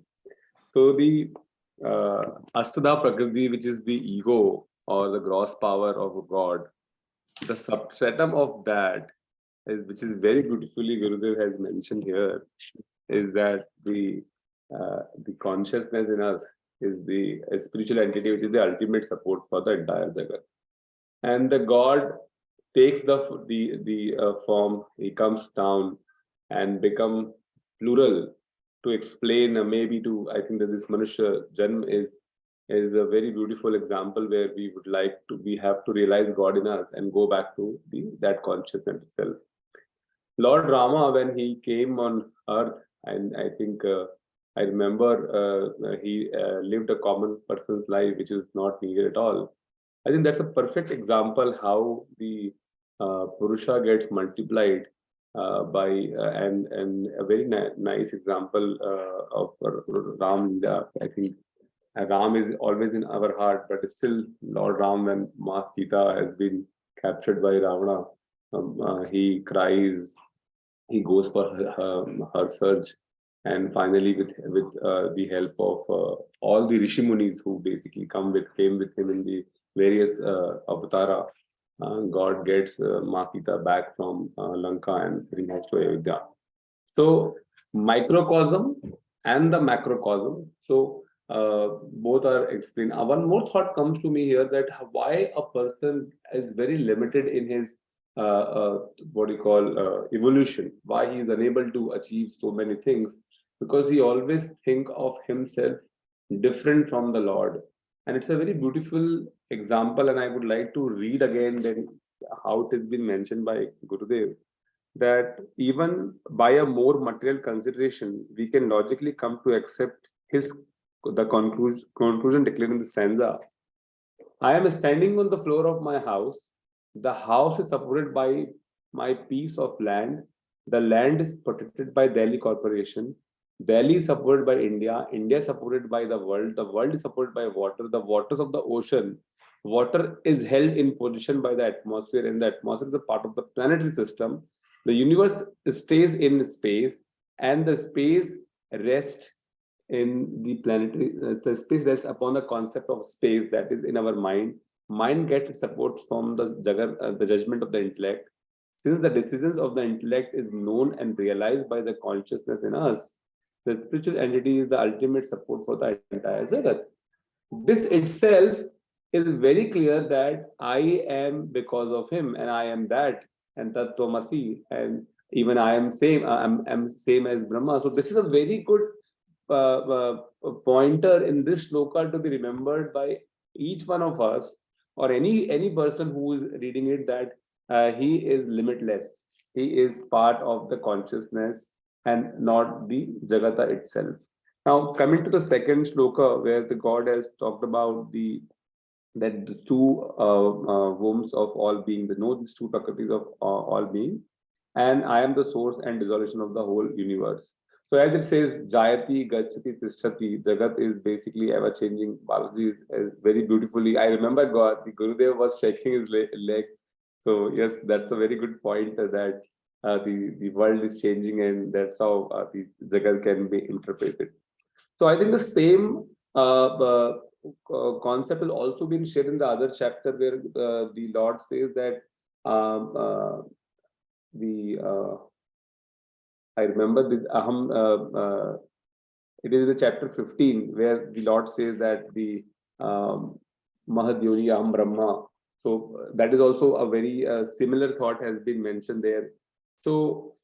So the Astada Prakriti, which is the ego or the gross power of a god, the substratum of that which is very beautifully Gurudev has mentioned here, is that the consciousness in us is the spiritual entity which is the ultimate support for the entire Jagat. And the God takes the form, he comes down and become plural to explain, maybe to, I think that this Manushya Janm is a very beautiful example where we have to realize God in us and go back to that consciousness itself. Lord Rama, when he came on earth, and I think I remember he lived a common person's life, which is not needed at all. I think that's a perfect example how the Purusha gets multiplied by and a very nice example of Ram. I think Ram is always in our heart, but still Lord Ram, when Ma Sita has been captured by Ravana, he cries, he goes for her search, and finally with the help of all the Rishi Munis who basically came with him in the various avatara, God gets Ma Sita back from Lanka and brings her to Ayodhya. So microcosm and the macrocosm. So both are explained. One more thought comes to me here, that why a person is very limited in his what you call evolution, why he is unable to achieve so many things, because he always think of himself different from the Lord. And it's a very beautiful example, and I would like to read again then how it has been mentioned by Gurudev, that even by a more material consideration, we can logically come to accept the conclusion declared in the stanza. I am standing on the floor of my house. The house is supported by my piece of land. The land is protected by Delhi Corporation. Delhi is supported by India. India is supported by the world. The world is supported by water. The waters of the ocean. Water is held in position by the atmosphere, and the atmosphere is a part of the planetary system. The universe stays in space, and the space rests in the planetary, the space rests upon the concept of space that is in our mind. Mind gets support from the judgment of the intellect. Since the decisions of the intellect is known and realized by the consciousness in us, the spiritual entity is the ultimate support for the entire Jagat. This itself is very clear that I am because of him, and I am that, and Tattvamasi, and even I am same. I'm same as Brahma. So this is a very good pointer in this shloka to be remembered by each one of us, or any person who is reading it, that he is limitless. He is part of the consciousness and not the Jagata itself. Now, coming to the second shloka, where the God has talked about that the two wombs of all being, these two prakritis of all being, and I am the source and dissolution of the whole universe. So as it says, Jayati, Gachati, Tishtati, Jagat is basically ever changing. Balaji is very beautifully. I remember God, the Gurudev was shaking his legs. So yes, that's a very good point, that the world is changing, and that's how the Jagat can be interpreted. So I think the same concept will also be shared in the other chapter, where the Lord says that I remember this Aham. It is the chapter 15 where the Lord says that the Mahadyoni Aham Brahma. So that is also a very similar thought has been mentioned there. So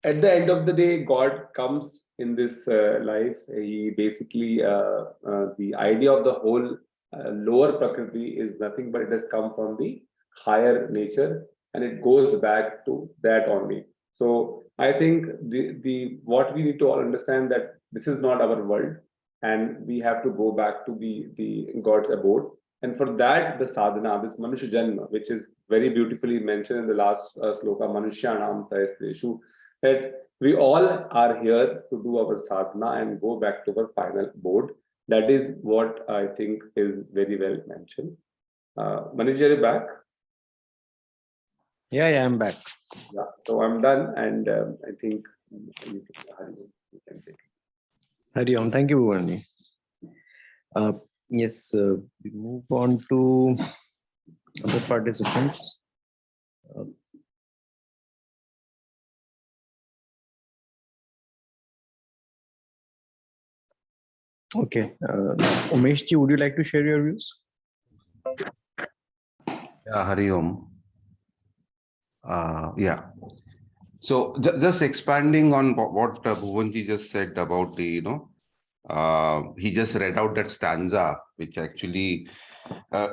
at the end of the day, God comes in this life. He basically, the idea of the whole lower Prakriti is nothing but it has come from the higher nature, and it goes back to that only. So I think the what we need to all understand, that this is not our world, and we have to go back to the God's abode. And for that, the sadhana, this Manushya Janma, which is very beautifully mentioned in the last sloka, Manushyanam Sahasreshu, that we all are here to do our sadhana and go back to our final abode. That is what I think is very well mentioned. Manish, are you back? Yeah, I'm back. Yeah, so I'm done, and I think you can take it. Hari Om. Thank you, Bhuvanji. Yes, we move on to other participants. Okay. Umesh ji, would you like to share your views? Yeah, Hari Om. Yeah. So just expanding on what Bhuvanji just said about the, he just read out that stanza, which actually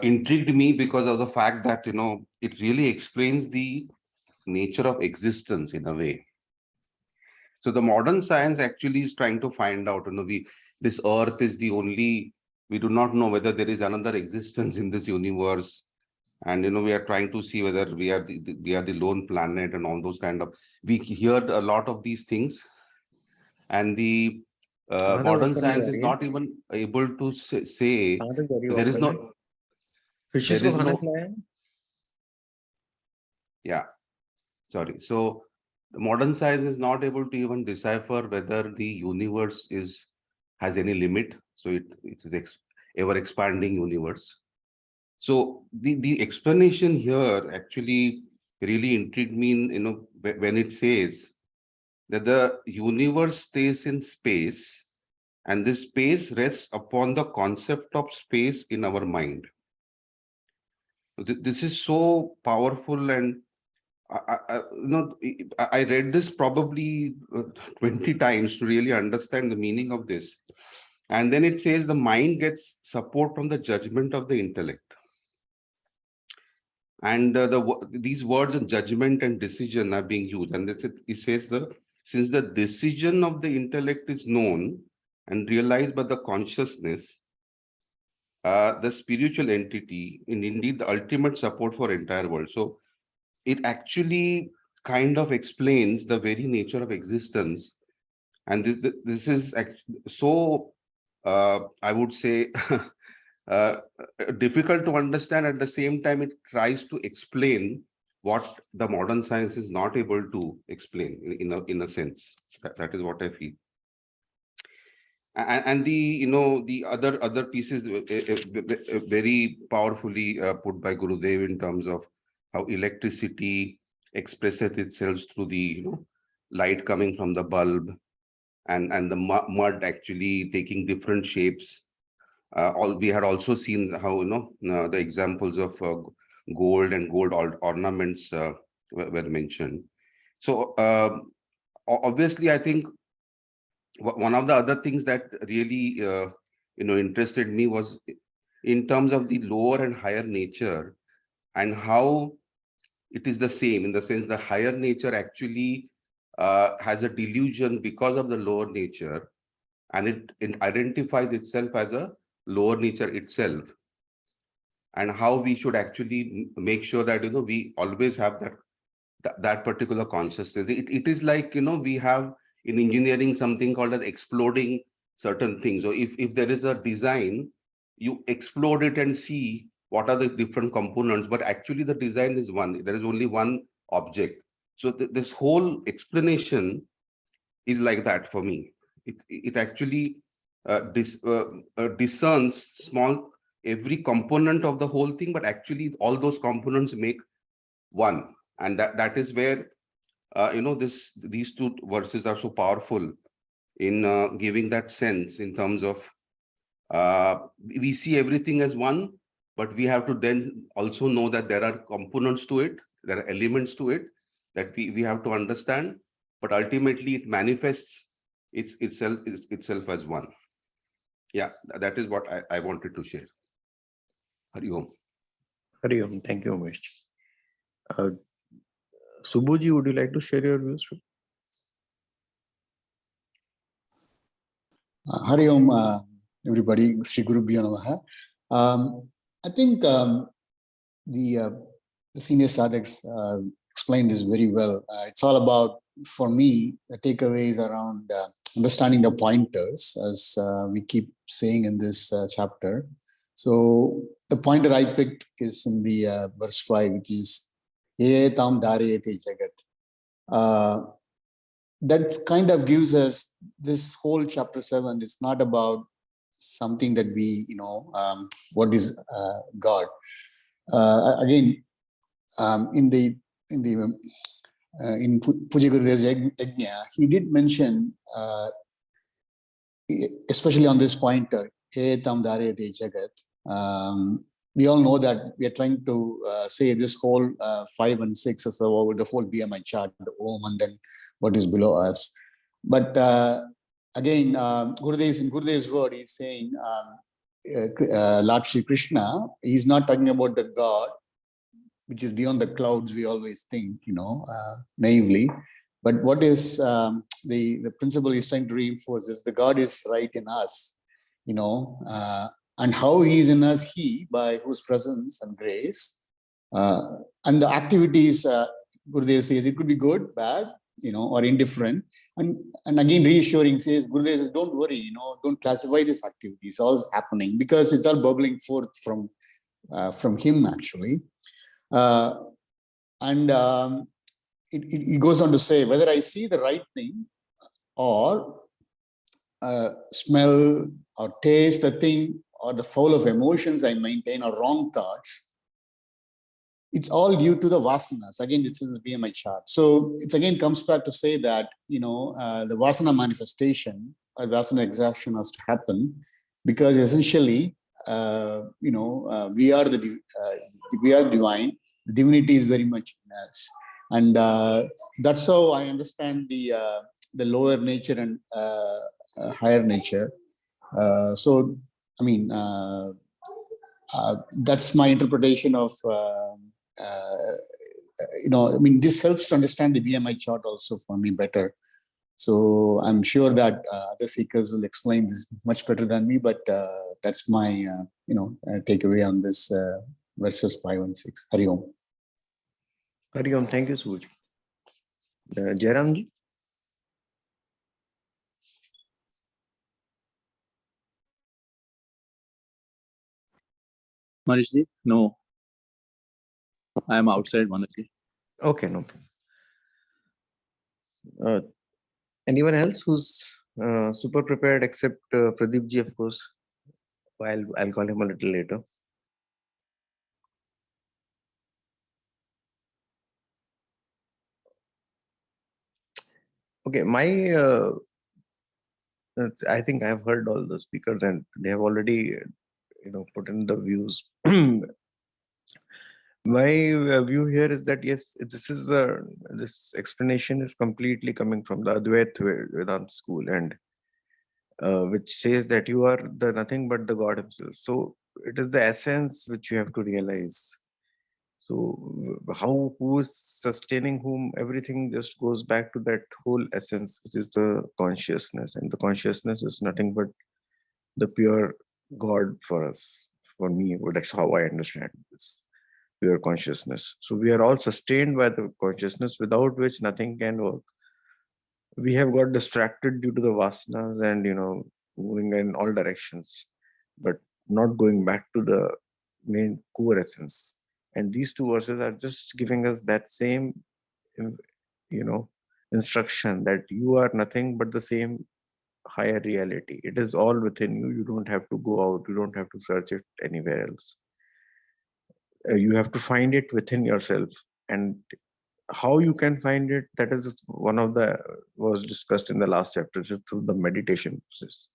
intrigued me because of the fact that, it really explains the nature of existence in a way. So the modern science actually is trying to find out, this earth is the only, we do not know whether there is another existence in this universe. And, we are trying to see whether we are the lone planet and all those kind of, we heard a lot of these things. And the modern science is not even able to say there is no, Fishes there को is खाना no, खिलाया है? yeah, sorry. So the modern science is not able to even decipher whether the universe has any limit. So it is ever expanding universe. So the explanation here actually really intrigued me in, when it says that the universe stays in space and this space rests upon the concept of space in our mind. This is so powerful, and I read this probably 20 times to really understand the meaning of this. And then it says the mind gets support from the judgment of the intellect. And these words of judgment and decision are being used. And it says since the decision of the intellect is known and realized by the consciousness, the spiritual entity, and indeed the ultimate support for entire world. So it actually kind of explains the very nature of existence. And this is so, I would say, difficult to understand. At the same time, it tries to explain what the modern science is not able to explain in a sense. That is what I feel. And the other pieces very powerfully put by Gurudev in terms of how electricity expresses itself through the light coming from the bulb, and the mud actually taking different shapes. We had also seen how the examples of gold and gold ornaments were mentioned. So obviously, I think one of the other things that really interested me was in terms of the lower and higher nature, and how it is the same in the sense the higher nature actually has a delusion because of the lower nature, and it identifies itself as a lower nature itself, and how we should actually make sure that we always have that particular consciousness. It is like we have in engineering something called as exploding certain things. So if there is a design, you explode it and see what are the different components, but actually the design is one. There is only one object. So this whole explanation is like that for me. It actually discerns small every component of the whole thing, but actually all those components make one. And that is where these two verses are so powerful in giving that sense in terms of we see everything as one, but we have to then also know that there are components to it, there are elements to it that we have to understand, but ultimately it manifests itself as one. Yeah, that is what I wanted to share. Hari Om. Hari Om. Thank you, Umesh. Subhuji, would you like to share your views? Hari Om, everybody. Sri Gurubhyo Namaha. I think the senior sadhaks explained this very well. It's all about, for me, the takeaways around understanding the pointers, as we keep saying in this chapter. So the pointer I picked is in the verse 5, which is Ye tam dharayate jagat. That kind of gives us this whole chapter 7. It's not about something that we, what is God. Again, in Puja Gurudev's Yajna, he did mention especially on this pointer, Etam Dharayate Jagat. We all know that we are trying to say this whole 5 and 6 is the whole BMI chart, the Om, and then what is below us. But again, Gurudev's word, he's saying Lord Sri Krishna, he's not talking about the God, which is beyond the clouds, we always think, naively. But what is the principle he's trying to reinforce is the God is right in us, and how he is in us, by whose presence and grace, and the activities, Gurudev says it could be good, bad, or indifferent. And again, reassuring says, Gurudev says, don't worry, don't classify these activities, all is happening because it's all bubbling forth from him, actually. And it goes on to say, whether I see the right thing or smell or taste the thing or the flow of emotions I maintain or wrong thoughts, it's all due to the vasanas. Again, this is the BMI chart. So it again comes back to say that, the vasana manifestation or vasana exhaustion has to happen because essentially, we are divine. The divinity is very much in us. And that's how I understand the lower nature and higher nature. So, I mean, that's my interpretation of, this helps to understand the BMI chart also for me better. So I'm sure that other seekers will explain this much better than me, but that's my, takeaway on this verses 5 and 6. Hari Om. Hari Om. Thank you, Suji. Jairamji? Manishji, no. I am outside, Manishji. Okay, no problem. Anyone else who's super prepared except Pradeep ji, of course. I'll call him a little later. Okay, I think I've heard all the speakers and they have already, put in the views. My view here is that yes, this explanation is completely coming from the Advaita Vedanta school, and which says that you are the nothing but the God himself. So it is the essence which you have to realize. So who is sustaining whom, everything just goes back to that whole essence, which is the consciousness. And the consciousness is nothing but the pure God for us, for me. That's how I understand this pure consciousness. So we are all sustained by the consciousness, without which nothing can work. We have got distracted due to the vasanas and, moving in all directions, but not going back to the main core essence. And these two verses are just giving us that same, instruction that you are nothing but the same higher reality. It is all within you. You don't have to go out. You don't have to search it anywhere else. You have to find it within yourself. And how you can find it, that is one of the was discussed in the last chapter, just through the meditation process.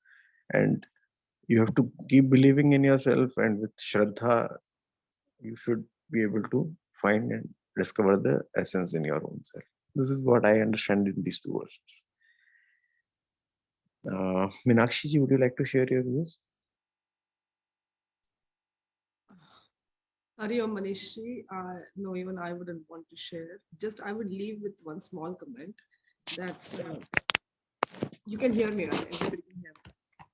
And you have to keep believing in yourself, and with Shraddha, you should be able to find and discover the essence in your own self. This is what I understand in these two verses. Meenakshi ji, would you like to share your views? Hari Om, Manishi. No, even I wouldn't want to share. Just I would leave with one small comment that you can hear me, right? Everybody can hear me.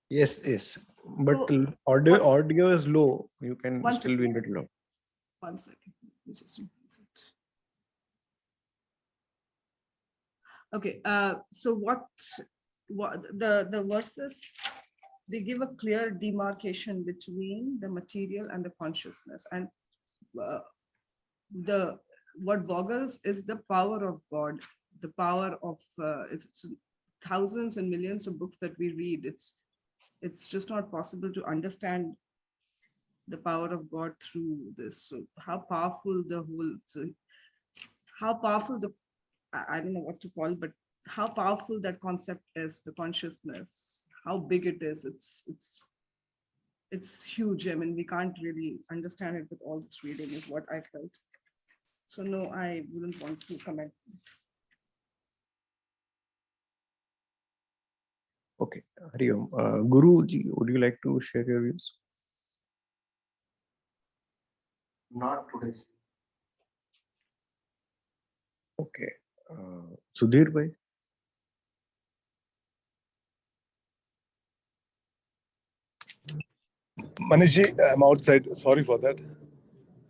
Yes. But So, audio is low. You can One still be a second. little low. 1 second. Let me just increase it. Okay. So what the verses, they give a clear demarcation between the material and the consciousness, and what boggles is the power of God, the power of it's thousands and millions of books that we read. It's just not possible to understand the power of God through this. So how powerful I don't know what to call, but how powerful that concept is, the consciousness, how big it is. It's huge. I mean, we can't really understand it with all this reading, is what I felt. So no, I wouldn't want to comment. Okay, Hari Om. Guruji, would you like to share your views? Not today. Okay. Sudhir bhai. Manishji, I'm outside. Sorry for that.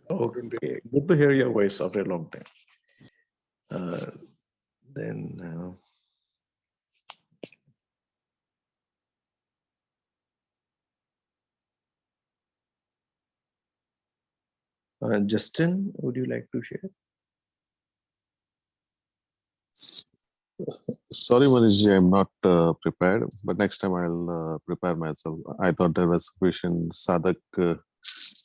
Okay, good to hear your voice after a long time. Then Justin, would you like to share? Sorry, Manishji, I'm not prepared, but next time I'll prepare myself. I thought there was Christian Sadak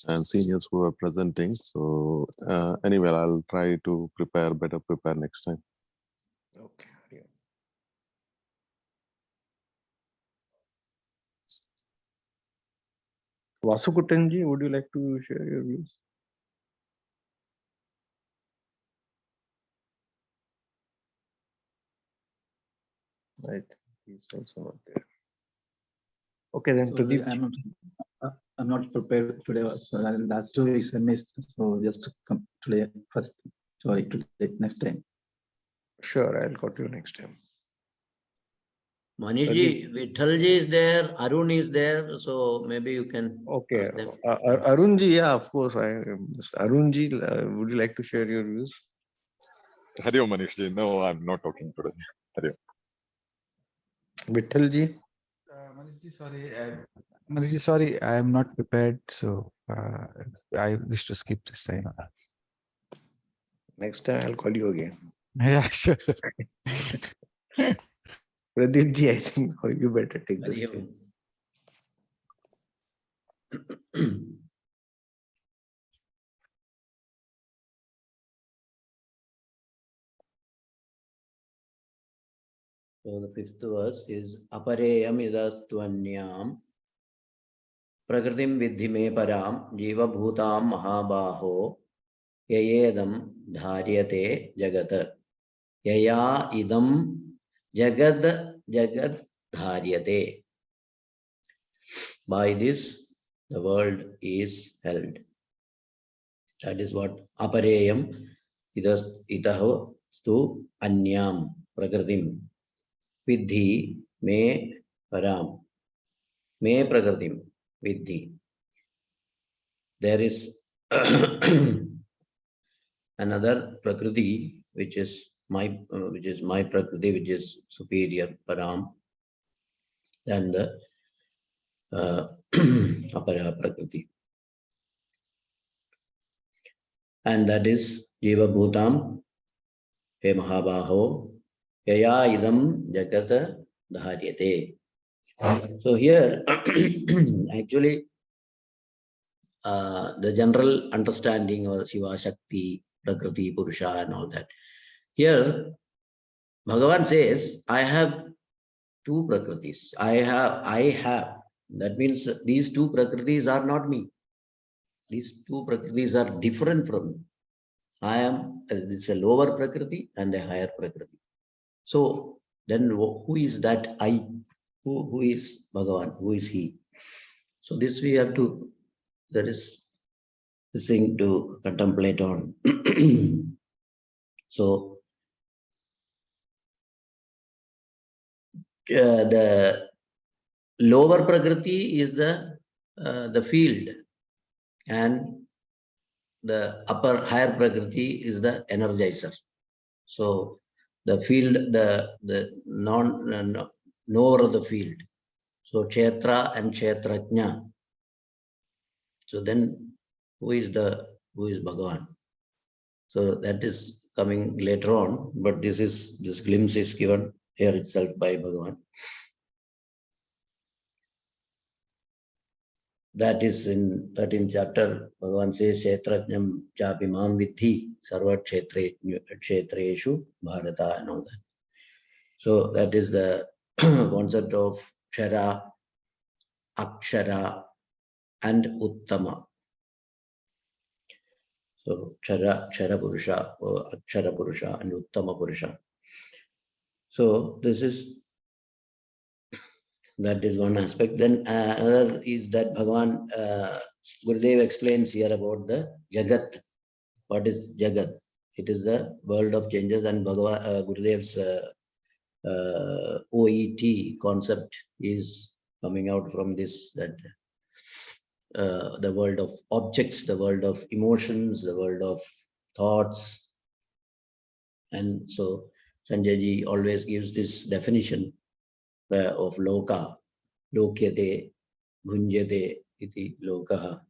and seniors who were presenting. So anyway, I'll try to prepare next time. Okay. Hari Om. Vasukuttanji, would you like to share your views? I think he's also not there. Okay, then Sorry, Pradeep. I'm not prepared today. So last 2 weeks I missed. So just come today first. Sorry, today, next time. Sure, I'll call you next time. Manishji, Vithalji is there, Arun is there, so maybe you can Okay, ask them. Arunji, yeah, of course. Arunji, would you like to share your views? Hari Om, Manishji. No, I'm not talking today. Hari Om. Vithalji. Manishji, sorry, I am not prepared, so I wish to skip this time. Next time I'll call you again. Yeah, sure. Pradeepji, I think you better take this. Hari Om. So the 5th verse is Apareyam idastvanyam Prakritim vidhi me param Jiva bhutam mahabaho Yayedam dharyate jagat Yaya idam jagad dharyate. By this the world is held. That is what Apareyam itaho stu anyam Prakritim Vidhi me param. Me prakritim vidhi. There is another prakriti which is my prakriti, which is superior param than the apara prakriti, and that is jiva bhutam he mahabaho yaya idam jagata dharyate. So here actually the general understanding of Shiva Shakti, Prakriti, Purusha and all that. Here Bhagavan says, I have two Prakritis. I have. That means these two Prakritis are not me. These two Prakritis are different from me. I am, it's a lower Prakriti and a higher Prakriti. So then who is that I? Who is Bhagavan? Who is he? So this we have to, there is this thing to contemplate on. So the lower Prakriti is the field, and the upper higher Prakriti is the energizer. So the field, the knower of the field. So Kshetra and Kshetrajna. So then who is Bhagavan? So that is coming later on, but this glimpse is given here itself by Bhagavan. That is in 13th chapter. Bhagavan says, Kshetrajnam chapimam vidhi sarva kshetreshu bharata and all that. So that is the concept of Kshara, Akshara, and Uttama. So Kshara Purusha, or Akshara Purusha, and Uttama Purusha. So this is, that is one aspect. Then another is that Bhagavan Gurudev explains here about the Jagat. What is Jagat? It is the world of changes, and Bhagavan Gurudev's OET concept is coming out from this, that the world of objects, the world of emotions, the world of thoughts. And so Sanjay ji always gives this definition of loka, lokyate, bhunjate iti lokaha.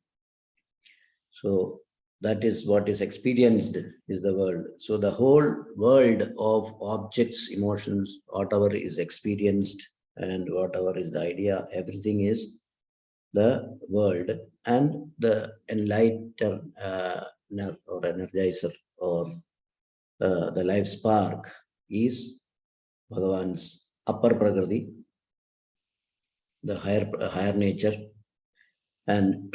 So that is what is experienced is the world. So the whole world of objects, emotions, whatever is experienced and whatever is the idea, everything is the world, and the enlighter or energizer or the life spark is Bhagavan's upper prakriti, the higher nature, and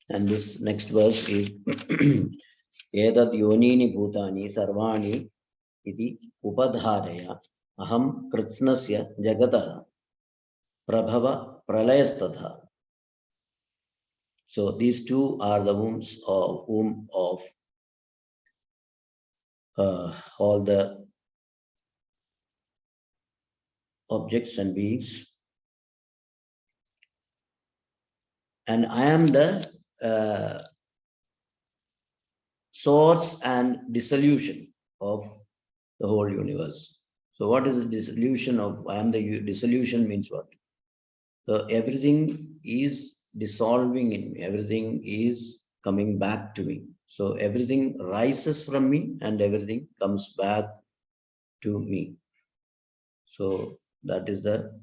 and this next verse is Edad yonini bhutani sarvani iti upadharaya aham kritsnasya jagata prabhava pralayastadha. So these two are the wombs of all the objects and beings, and I am the source and dissolution of the whole universe. So what is the dissolution of? I am the dissolution means what? So everything is dissolving in me, everything is coming back to me. So everything rises from me and everything comes back to me. So that is the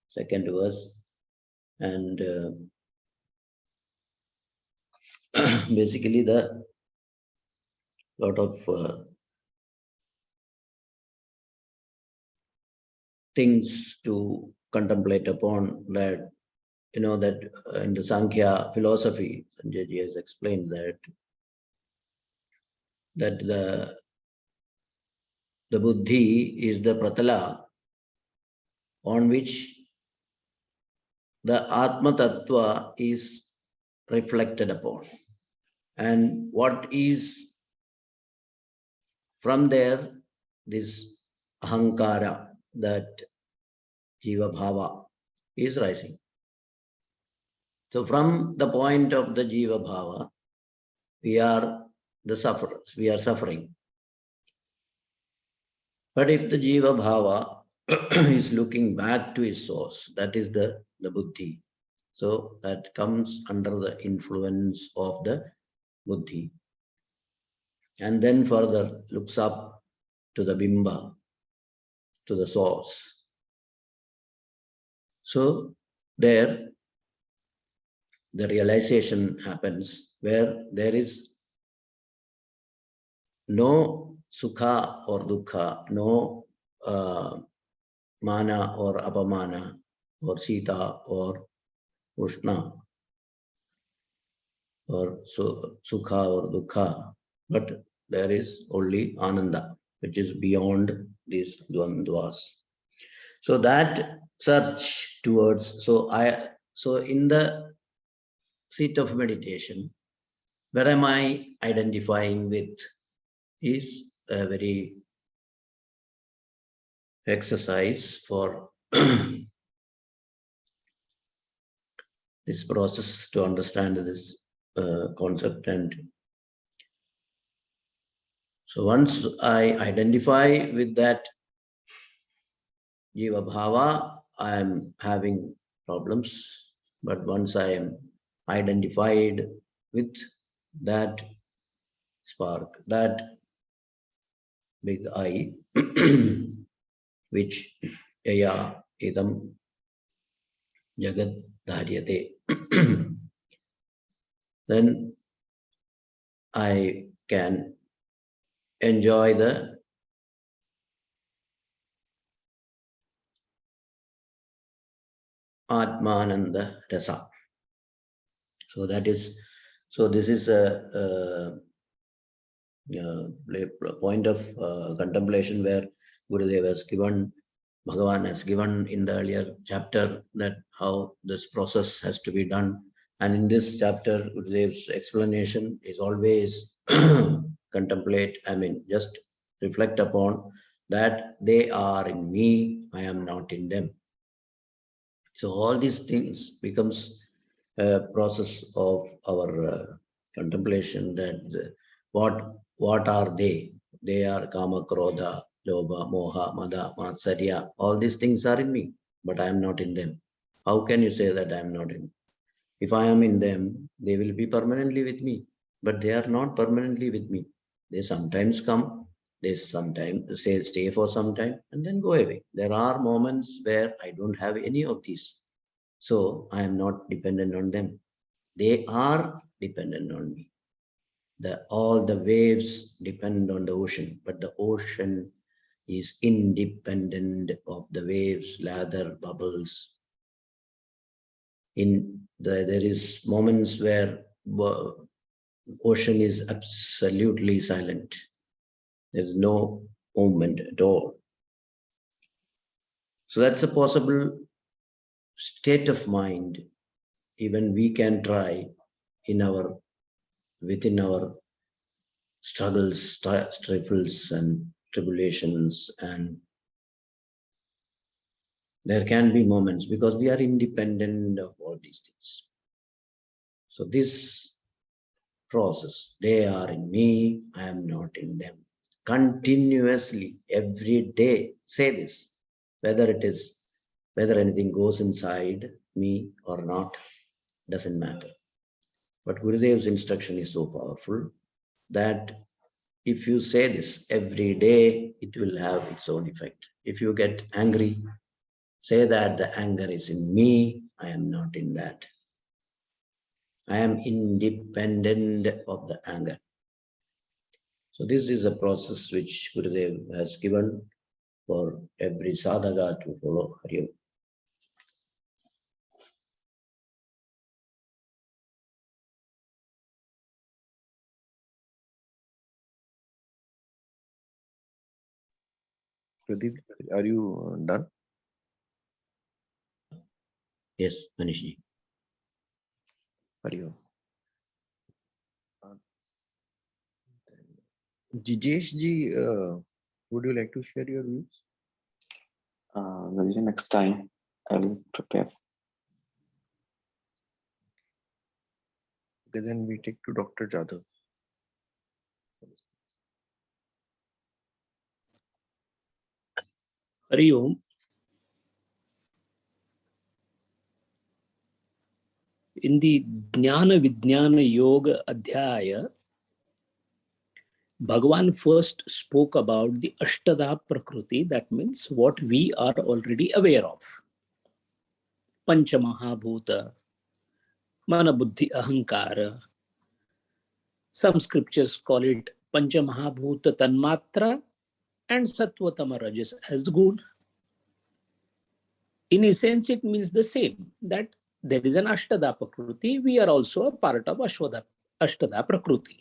second verse. And basically the lot of things to contemplate upon, that that in the Sankhya philosophy, Sanjay ji has explained that the buddhi is the pratala on which the Atma Tattva is reflected upon, and what is from there, this ahankara, that jiva bhava is rising. So from the point of the jiva bhava, we are the sufferers, we are suffering. But if the jiva bhava is looking back to his source, that is the buddhi. So that comes under the influence of the buddhi, and then further looks up to the bimba, to the source. So there the realization happens where there is no sukha or dukkha, no mana or apamana, or sita or ushna, or sukha or dukkha, but there is only ananda, which is beyond these dvandvas. So that search towards, so in the seat of meditation, where am I identifying with, is a very exercise for this process to understand this concept. And so once I identify with that jiva bhava, I am having problems. But once I am identified with that spark, that big I, which yaya idam jagat dharyate. Then I can enjoy the Atmananda Rasa. So that is, so this is a point of contemplation where Gurudev has given, Bhagavan has given in the earlier chapter that how this process has to be done. And in this chapter, Gurudev's explanation is always contemplate, just reflect upon that they are in me, I am not in them. So all these things becomes a process of our contemplation that what are they? They are kama, krodha, lobha, moha, mada, matsarya. All these things are in me, but I am not in them. How can you say that I am not in? If I am in them, they will be permanently with me, but they are not permanently with me. They sometimes come, they sometimes stay for some time and then go away. There are moments where I don't have any of these. So I am not dependent on them. They are dependent on me. All the waves depend on the ocean, but the ocean is independent of the waves, lather, bubbles. There is moments where ocean is absolutely silent. There's no movement at all. So that's a possible state of mind. Even we can try within our struggles, struggles and tribulations, and there can be moments because we are independent of all these things. So this process, they are in me, I am not in them. Continuously, every day, say this, whether anything goes inside me or not, doesn't matter. But Gurudev's instruction is so powerful that if you say this every day, it will have its own effect. If you get angry, say that the anger is in me, I am not in that. I am independent of the anger. So this is a process which Gurudev has given for every sadhaka to follow. Hari Om. Pradeep, are you done? Yes, Manishji. Hari Om. Jijesh ji, would you like to share your views? Maybe next time I'll prepare. Okay, then we take to Dr. Jadhav. Hari Om. In the Jnana Vijnana Yoga Adhyaya, Bhagavan first spoke about the Ashtada Prakriti, that means what we are already aware of. Pancha Mahabhuta, Mana Buddhi Ahankara. Some scriptures call it Pancha Mahabhuta Tanmatra and Sattva Rajas as good. In essence, it means the same, that there is an Ashtada Prakriti. We are also a part of Ashtada Prakriti.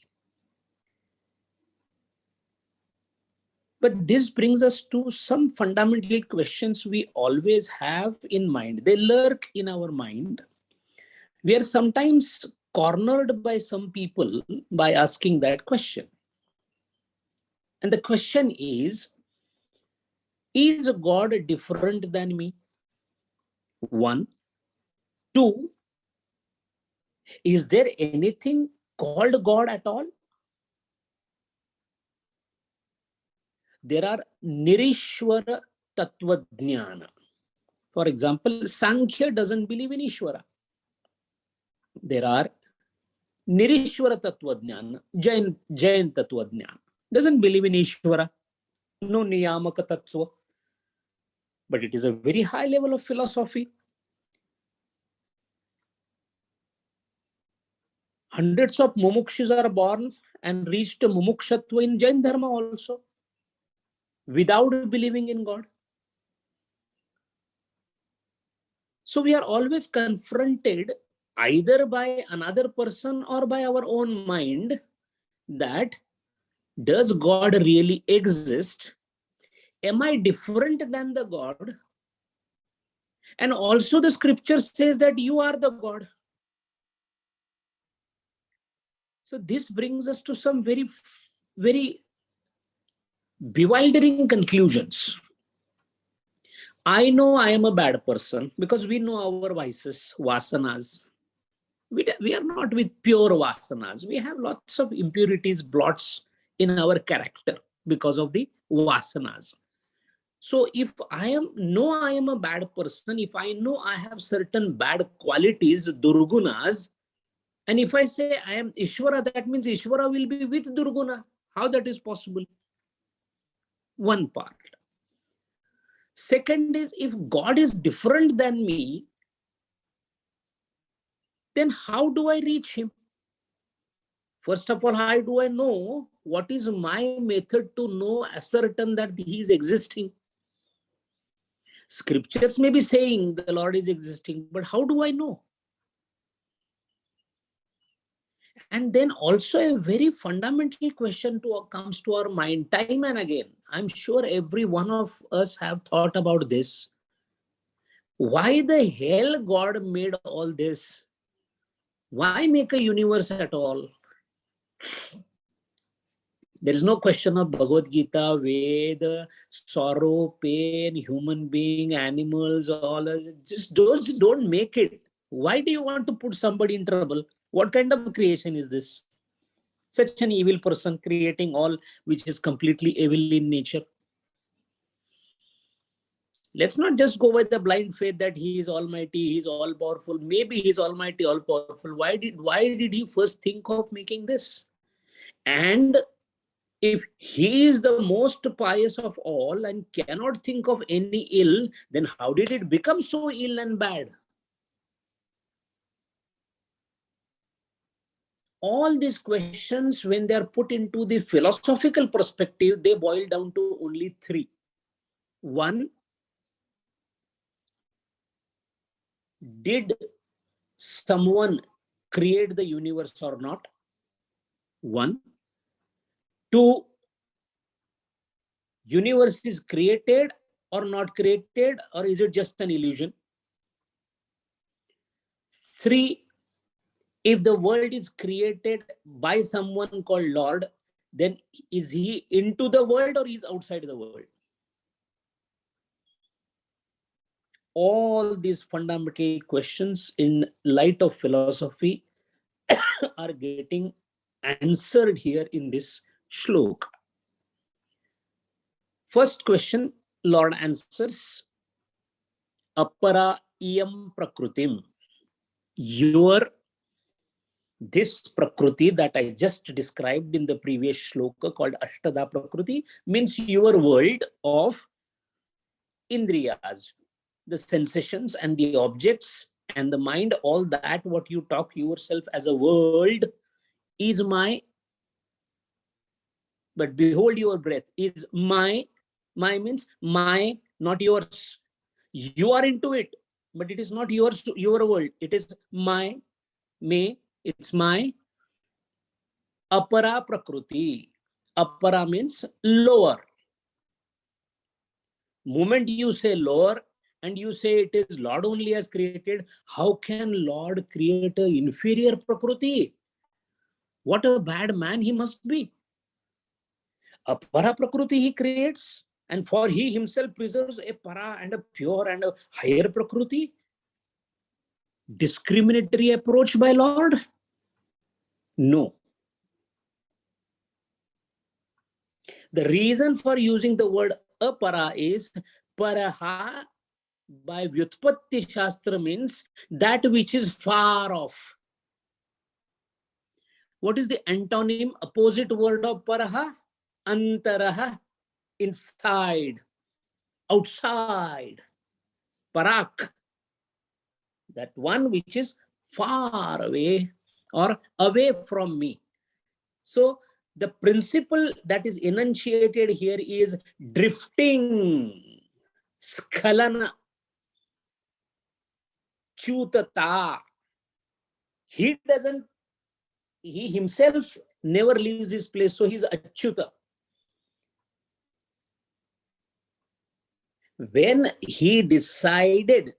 But this brings us to some fundamental questions we always have in mind. They lurk in our mind. We are sometimes cornered by some people by asking that question. And the question is God different than me? One. Two, is there anything called God at all? There are Nirishwara Tattva Jnana. For example, Sankhya doesn't believe in Ishwara. There are Nirishwara Tattva Jnana, Jain Tattva Jnana. Doesn't believe in Ishwara. No Niyamaka Tattva. But it is a very high level of philosophy. Hundreds of mumukshus are born and reached mumukshatva in Jain Dharma also, without believing in God. So we are always confronted either by another person or by our own mind that, does God really exist? Am I different than the God? And also the scripture says that you are the God. So this brings us to some very, very bewildering conclusions. I know I am a bad person because we know our vices, vasanas. We are not with pure vasanas. We have lots of impurities, blots in our character because of the vasanas. So if I am a bad person, if I know I have certain bad qualities, durgunas, and if I say I am Ishvara, that means Ishvara will be with durguna. How that is possible? One part. Second is, if God is different than me, then how do I reach him? First of all, how do I know? What is my method to know ascertain that he is existing? Scriptures may be saying the Lord is existing, but how do I know? And then also a very fundamental question comes to our mind time and again. I'm sure every one of us have thought about this. Why the hell God made all this? Why make a universe at all? There is no question of Bhagavad Gita, Veda, sorrow, pain, human being, animals, all. Just don't make it. Why do you want to put somebody in trouble? What kind of creation is this? Such an evil person creating all which is completely evil in nature. Let's not just go by the blind faith that he is almighty, he is all powerful. Maybe he is almighty, all powerful. Why did he first think of making this? And if he is the most pious of all and cannot think of any ill, then how did it become so ill and bad? All these questions, when they are put into the philosophical perspective, they boil down to only three. One, did someone create the universe or not? One. Two, universe is created or not created, or is it just an illusion? Three, if the world is created by someone called Lord, then is he into the world or is outside the world? All these fundamental questions in light of philosophy are getting answered here in this shloka. First question, Lord answers, Apara iyam prakrutim. This Prakriti that I just described in the previous shloka called Ashtada Prakriti means your world of Indriyas, the sensations and the objects and the mind, all that what you talk yourself as a world is my, but behold your breath is my means my, not yours. You are into it, but it is not yours, your world. It is my, me, it's my. Apara Prakriti. Apara means lower. Moment you say lower and you say it is Lord only has created, how can Lord create an inferior Prakriti? What a bad man he must be. Apara Prakriti he creates, and for he himself preserves a para and a pure and a higher Prakriti. Discriminatory approach by Lord? No. The reason for using the word apara is paraha by Vyutpatti Shastra means that which is far off. What is the antonym opposite word of paraha? Antaraha, inside, outside. Parak, that one which is far away. or away from me. So the principle that is enunciated here is drifting, skhalana, chutata. He himself never leaves his place, so he's achyuta. When he decided,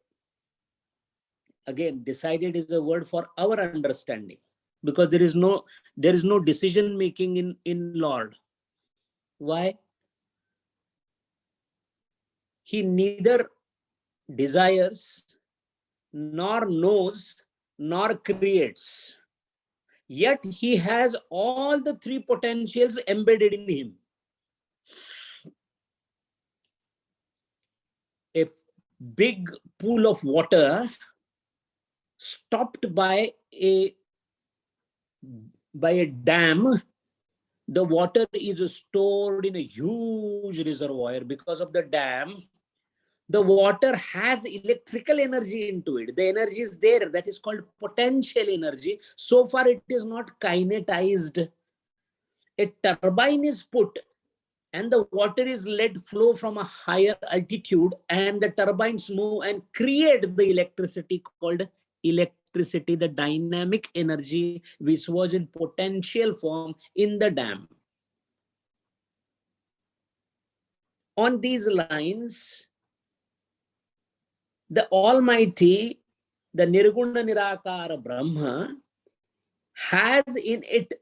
again, decided is a word for our understanding, because there is no decision making in Lord. Why? He neither desires, nor knows, nor creates. Yet he has all the three potentials embedded in him. A big pool of water stopped by a dam, the water is stored in a huge reservoir. Because of the dam, the water has electrical energy into it. The energy is there, that is called potential energy. So far it is not kinetized. A turbine is put and the water is let flow from a higher altitude, and the turbines move and create the electricity called electricity, the dynamic energy which was in potential form in the dam. On these lines, the Almighty, the Nirguna Nirakara Brahma, has in it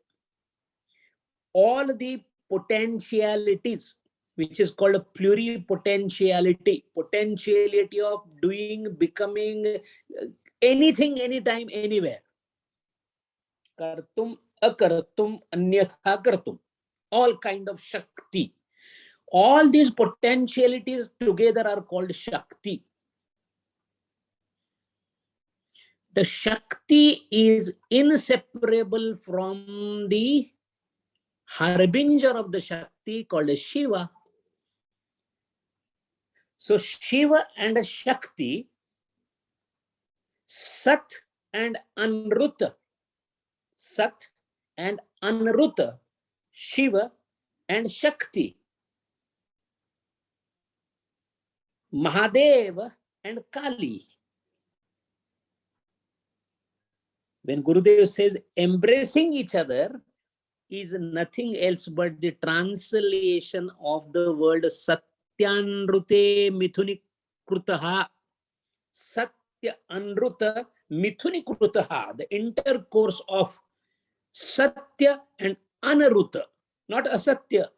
all the potentialities, which is called a pluripotentiality, potentiality of doing, becoming, anything, anytime, anywhere. Kartum, akartum, anyatha kartum, all kind of Shakti. All these potentialities together are called Shakti. The Shakti is inseparable from the harbinger of the Shakti called Shiva. So Shiva and Shakti, Sat and Anruta, Sat and Anruta, Shiva and Shakti, Mahadeva and Kali. When Gurudev says embracing each other is nothing else but the translation of the word Satyanrute Mithuni Krutaha. Satya Anruta Mithuni Krutaha, the intercourse of Satya and Anaruta, not Asatya,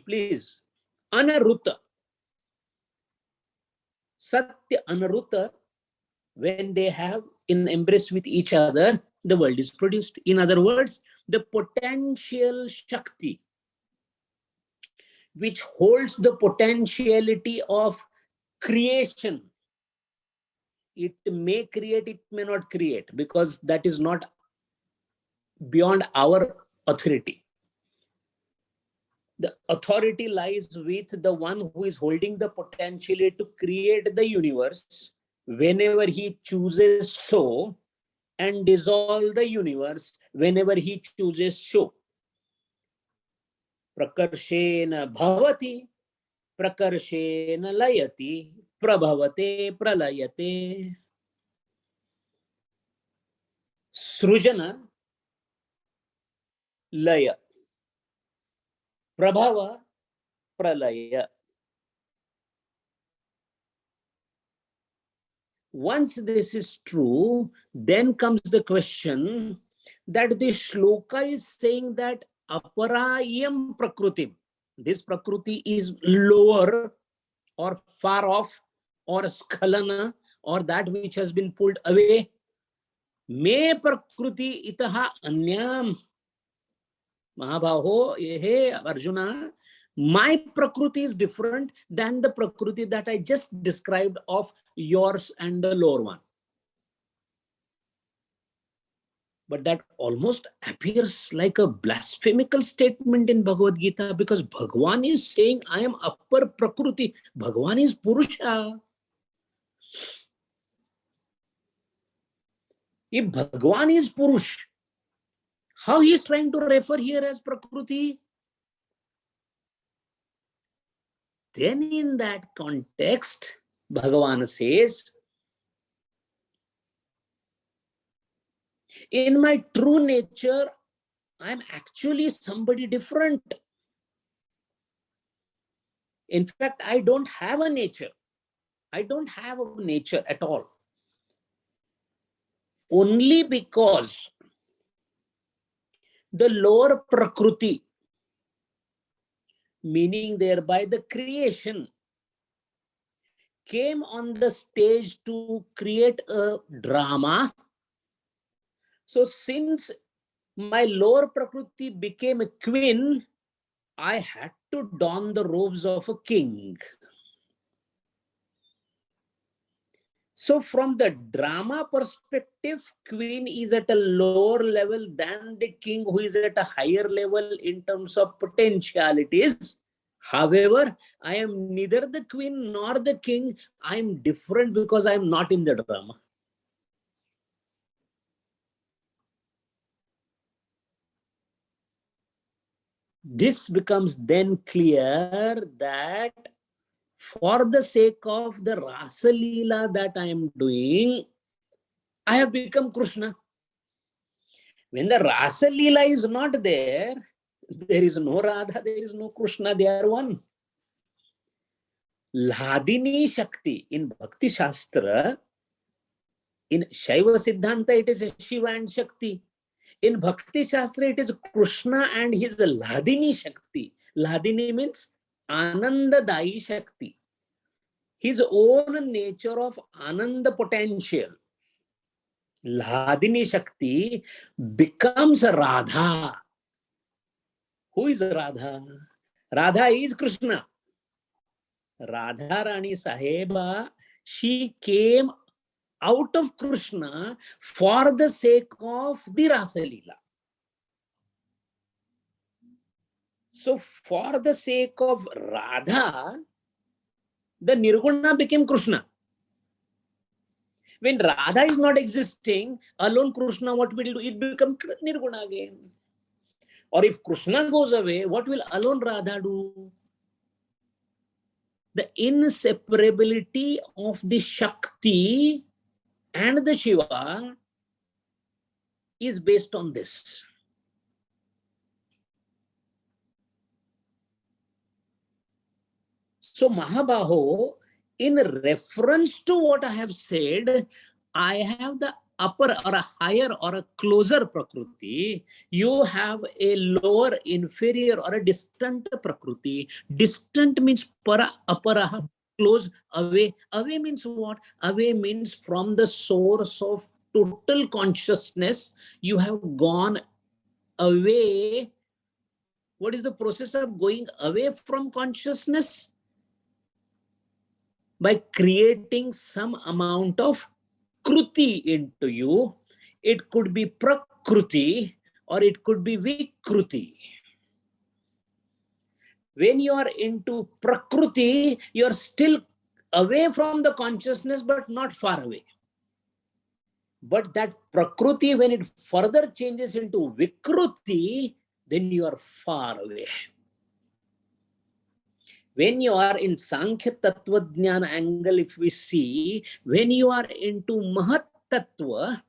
please. Anaruta. Satya Anaruta, when they have in embrace with each other, the world is produced. In other words, the potential Shakti, which holds the potentiality of creation. It may create, it may not create, because that is not beyond our authority. The authority lies with the one who is holding the potentiality to create the universe whenever he chooses so, and dissolve the universe whenever he chooses so. Prakarshena bhavati, prakarshena layati, prabhavate pralayate. Srujana, laya, prabhava, pralaya. Once this is true, then comes the question that the shloka is saying that aparayam prakrutim, this prakriti is lower or far off, or skhalana, or that which has been pulled away. Me prakriti itaha anyam. Mahabhaho, hey Arjuna, my prakriti is different than the prakriti that I just described of yours and the lower one. But that almost appears like a blasphemical statement in Bhagavad Gita, because Bhagwan is saying, I am upper prakriti. Bhagwan is Purusha. If Bhagwan is Purush, How he is trying to refer here as Prakruti? Then in that context, Bhagavan says, in my true nature, I'm actually somebody different. In fact, I don't have a nature. I don't have a nature at all. Only because the lower Prakruti, meaning thereby the creation, came on the stage to create a drama. So since my lower Prakriti became a queen, I had to don the robes of a king. So from the drama perspective, queen is at a lower level than the king, who is at a higher level in terms of potentialities. However, I am neither the queen nor the king. I am different because I am not in the drama. This becomes then clear that for the sake of the Rasa Leela that I am doing, I have become Krishna. When the Rasa Leela is not there, there is no Radha, there is no Krishna, they are one. Hladini Shakti in Bhakti Shastra, in Shaiva Siddhanta, it is Shiva and Shakti. In Bhakti Shastra, it is Krishna and his Hladini Shakti. Hladini means Anandadayi Shakti. His own nature of Ananda potential. Hladini Shakti becomes Radha. Who is Radha? Radha is Krishna. Radha Rani Saheba, she came out of Krishna for the sake of the Rasa Leela. So for the sake of Radha, the Nirguna became Krishna. When Radha is not existing, alone Krishna, what will do? It becomes Nirguna again. Or if Krishna goes away, what will alone Radha do? The inseparability of the Shakti and the Shiva is based on this. So Mahabaho, in reference to what I have said, I have the upper or a higher or a closer Prakriti. You have a lower, inferior or a distant Prakriti. Distant means para, aparaha, close, away. Away means what? Away means from the source of total consciousness. You have gone away. What is the process of going away from consciousness? By creating some amount of kruti into you. It could be prakruti or it could be vikruti. When you are into prakruti, you are still away from the consciousness but not far away. But that prakruti, when it further changes into vikruti, then you are far away. When you are in Sankhya Tattva Jnana angle, if we see, when you are into Mahat Tattva,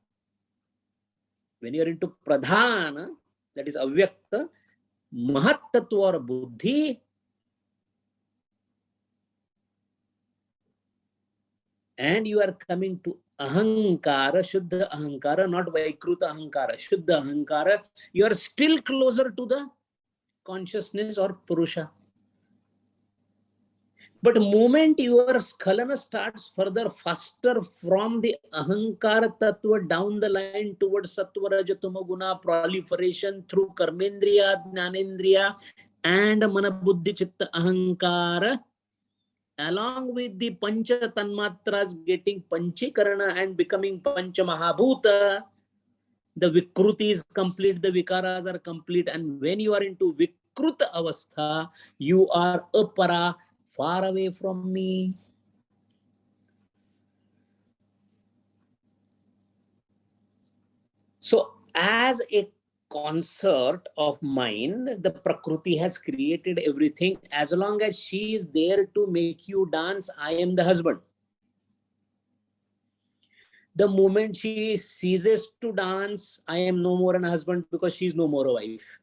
when you are into Pradhana, that is Avyakta, Mahat Tattva or Buddhi, and you are coming to Ahankara, Shuddha Ahankara, not Vaikruta Ahankara, Shuddha Ahankara, you are still closer to the consciousness or Purusha. But moment your Skhalana starts further faster from the Ahankara Tattva down the line towards Sattva Rajatama Guna proliferation through Karmendriya, Jnanendriya and Mana Buddhi Chitta Ahankara, along with the Pancha Tanmatras getting Panchikarana and becoming Pancha Mahabhuta, the Vikruti is complete, the Vikaras are complete, and when you are into Vikruta Avastha, you are apara, far away from me. So as a concert of mind, the Prakriti has created everything. As long as she is there to make you dance, I am the husband. The moment she ceases to dance, I am no more an husband because she is no more a wife.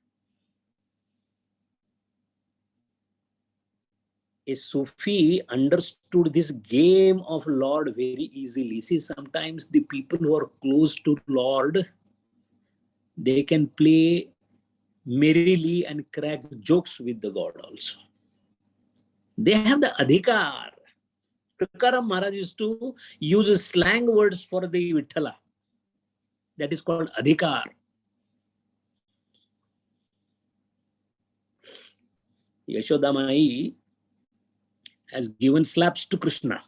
A Sufi understood this game of Lord very easily. See, sometimes the people who are close to Lord, they can play merrily and crack jokes with the God also. They have the adhikar. Tukaram Maharaj used to use slang words for the Vithala. That is called adhikar. Yashoda Mai has given slaps to Krishna.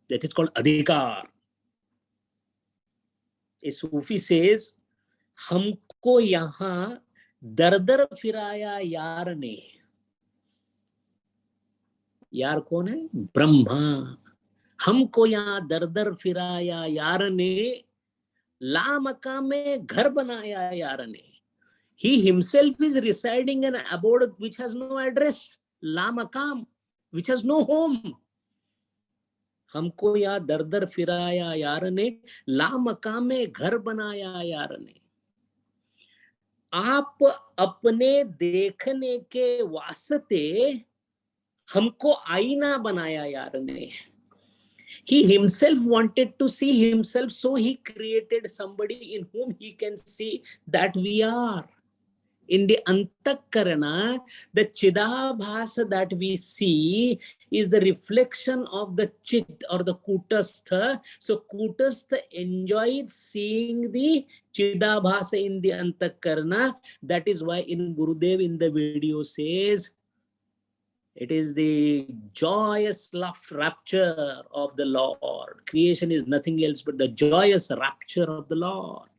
That is called adhikar. A Sufi says, हमको यहाँ दर दर फिराया यार ने. यार कौन है? ब्रह्मा. हमको यहाँ दर दर फिराया यार ने, लामका में घर बनाया यार ने. He himself is residing in an abode which has no address, lamakam, which has no home. हमको यहाँ दर दर फिराया यार ने, लामका में घर बनाया यार ने. आप अपने देखने के वास्ते हमको आईना बनाया यार ने. He himself wanted to see himself, so he created somebody in whom he can see that we are. In the Antakarana, the Chidabhasa that we see is the reflection of the Chit or the Kutastha. So Kutastha enjoys seeing the Chidabhasa in the Antakarana. That is why in Gurudev in the video says, it is the joyous rapture of the Lord. Creation is nothing else but the joyous rapture of the Lord.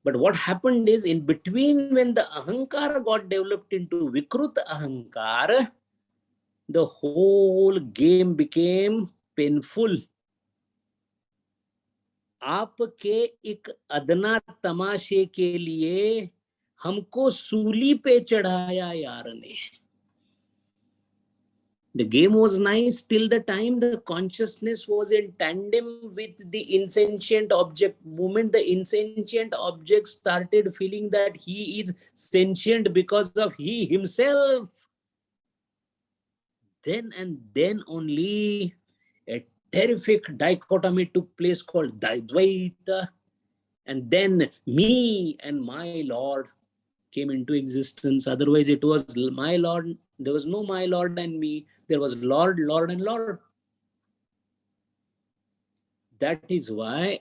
But what happened is, in between, when the Ahankara got developed into Vikruta Ahankara, the whole game became painful. आपके एक अदना तमाशे के लिए हमको सूली पे चढ़ाया यार ने. The game was nice till the time the consciousness was in tandem with the insentient object. Moment the insentient object started feeling that he is sentient because of he himself, then and then only a terrific dichotomy took place called Dvaita, and then me and my Lord came into existence. Otherwise it was my Lord, there was no my Lord and me, there was Lord, Lord and Lord. That is why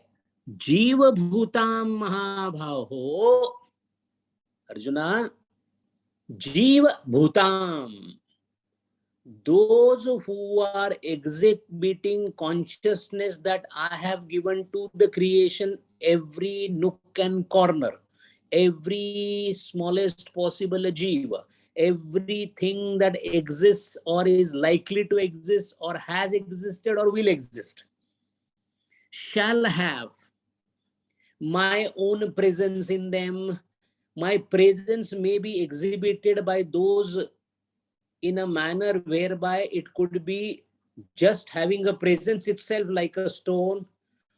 Jiva Bhutam Mahabhaho, Arjuna, Jiva Bhutam, those who are exhibiting consciousness that I have given to the creation, every nook and corner, every smallest possible jiva, everything that exists or is likely to exist or has existed or will exist, shall have my own presence in them. My presence may be exhibited by those in a manner whereby it could be just having a presence itself like a stone,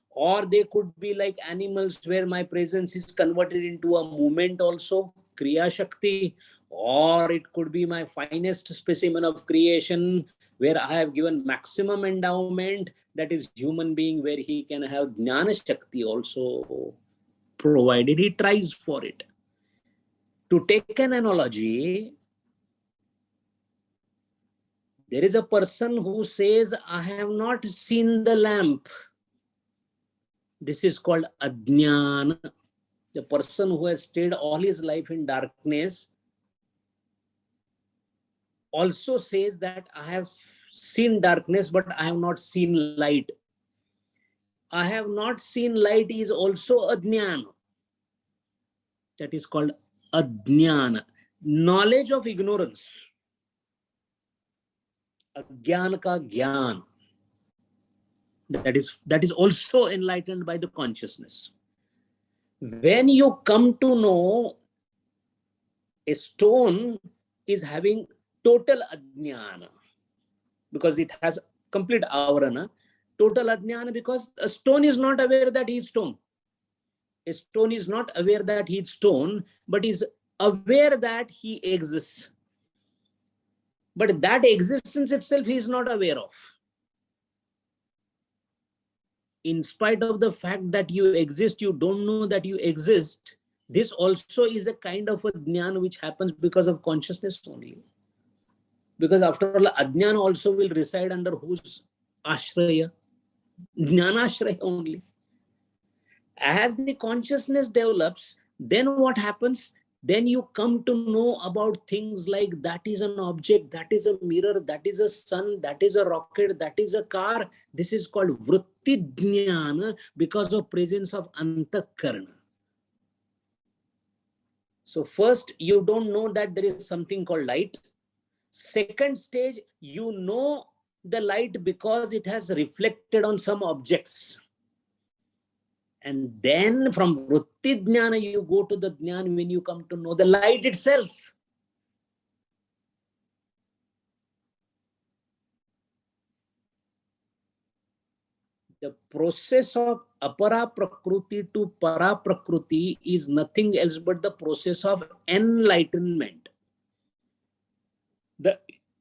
or they could be like animals where my presence is converted into a movement also, Kriya Shakti, or it could be my finest specimen of creation where I have given maximum endowment, that is human being, where he can have Jnana Shakti also, provided he tries for it. To take an analogy, there is a person who says, I have not seen the lamp. This is called Ajnana. The person who has stayed all his life in darkness also says that I have seen darkness, but I have not seen light. I have not seen light is also Ajnana. That is called Ajnana. Knowledge of ignorance. Agyan ka gyan. that is also enlightened by the consciousness. When you come to know a stone is having total ajnana, because it has complete avarana, total ajnana, because a stone is not aware that he is stone. A stone is not aware that he is stone, but is aware that he exists. But that existence itself he is not aware of. In spite of the fact that you exist, you don't know that you exist. This also is a kind of a jnana which happens because of consciousness only. Because after all, ajnana also will reside under whose ashraya? Jnanashraya only. As the consciousness develops, then what happens? Then you come to know about things like that is an object, that is a mirror, that is a sun, that is a rocket, that is a car. This is called vritti jnana because of presence of antakarana. So first, you don't know that there is something called light. Second stage, you know the light because it has reflected on some objects. And then from vritti jnana, you go to the jnana when you come to know the light itself. The process of apara prakriti to para prakriti is nothing else but the process of enlightenment. The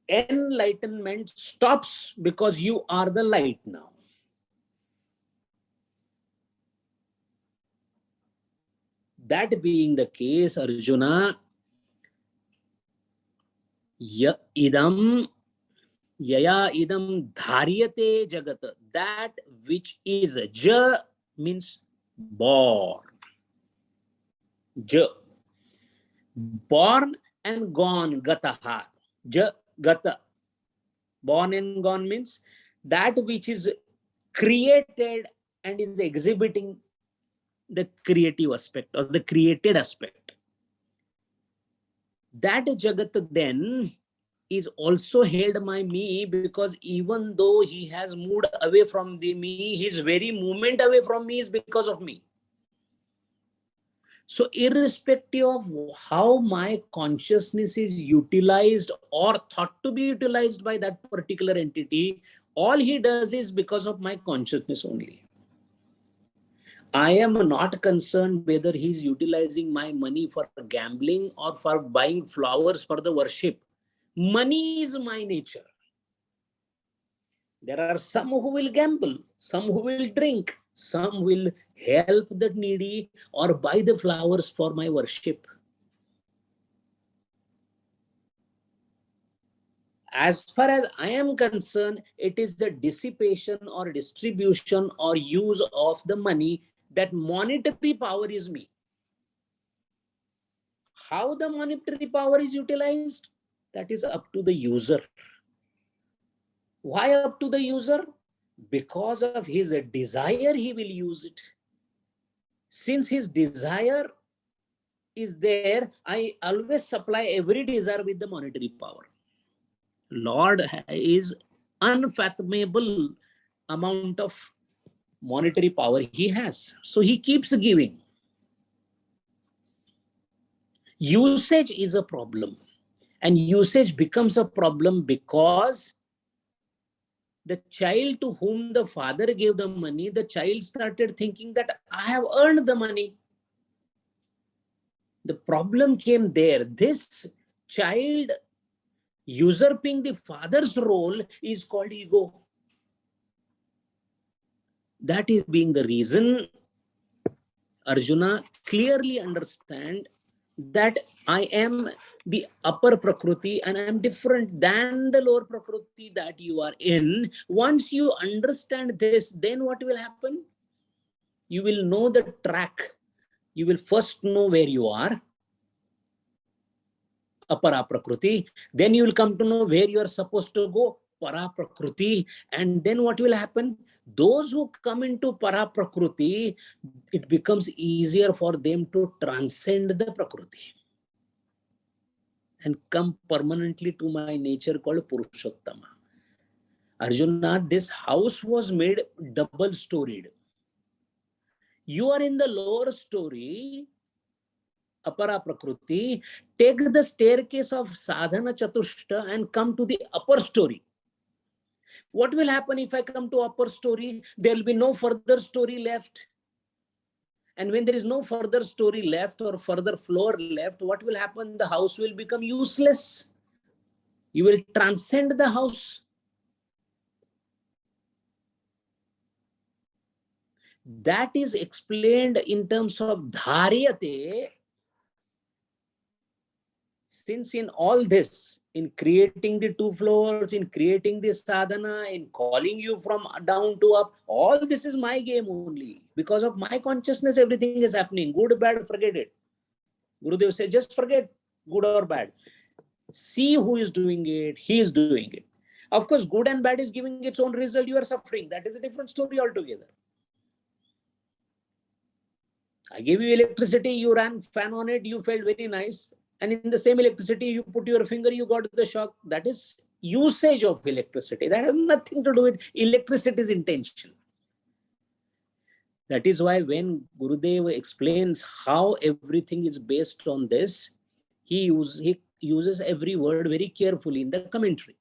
enlightenment stops because you are the light now. That being the case, Arjuna, yaya idam dharyate jagat, that which is ja means born. Ja, born and gone, gataha. Ja, gata. Born and gone means that which is created and is exhibiting the creative aspect or the created aspect. That jagat then is also held by me, because even though he has moved away from me, his very movement away from me is because of me. So irrespective of how my consciousness is utilized or thought to be utilized by that particular entity, all he does is because of my consciousness only. I am not concerned whether he's utilizing my money for gambling or for buying flowers for the worship. Money is my nature. There are some who will gamble, some who will drink, some will help the needy or buy the flowers for my worship. As far as I am concerned, it is the dissipation or distribution or use of the money. That monetary power is me. How the monetary power is utilized, that is up to the user. Why up to the user? Because of his desire, he will use it. Since his desire is there, I always supply every desire with the monetary power. Lord is unfathomable amount of monetary power he has. So he keeps giving. Usage is a problem. And usage becomes a problem because the child to whom the father gave the money, the child started thinking that I have earned the money. The problem came there. This child usurping the father's role is called ego. That is being the reason Arjuna clearly understand that I am the upper prakriti and I am different than the lower prakriti that you are in. Once you understand this, then what will happen? You will know the track. You will first know where you are, apara prakriti. Then you will come to know where you are supposed to go, para prakriti. And then what will happen? Those who come into para prakriti, it becomes easier for them to transcend the prakriti and come permanently to my nature called Purushottama. Arjuna, this house was made double-storied. You are in the lower story, Apara Prakriti. Take the staircase of Sadhana Chatushta and come to the upper story. What will happen if I come to upper story? There will be no further story left. And when there is no further story left or further floor left, what will happen? The house will become useless. You will transcend the house. That is explained in terms of dharyate. Since in all this, in creating the two floors, in creating this sadhana, in calling you from down to up, all this is my game only. Because of my consciousness, everything is happening. Good, bad, forget it. Gurudev said, just forget good or bad. See who is doing it. He is doing it. Of course, good and bad is giving its own result. You are suffering. That is a different story altogether. I gave you electricity. You ran fan on it. You felt very nice. And in the same electricity, you put your finger, you got the shock. That is usage of electricity. That has nothing to do with electricity's intention. That is why when Gurudev explains how everything is based on this, he uses every word very carefully in the commentary.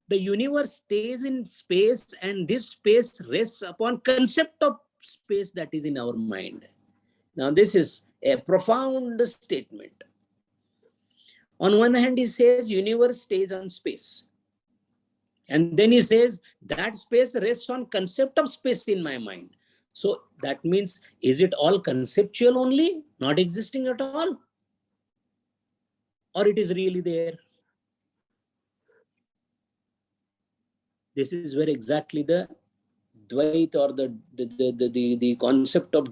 The universe stays in space, and this space rests upon concept of space that is in our mind. Now, this is a profound statement. On one hand, he says universe stays on space. And then he says that space rests on concept of space in my mind. So that means, is it all conceptual only, not existing at all? Or it is really there? This is where exactly the Dvait or the concept of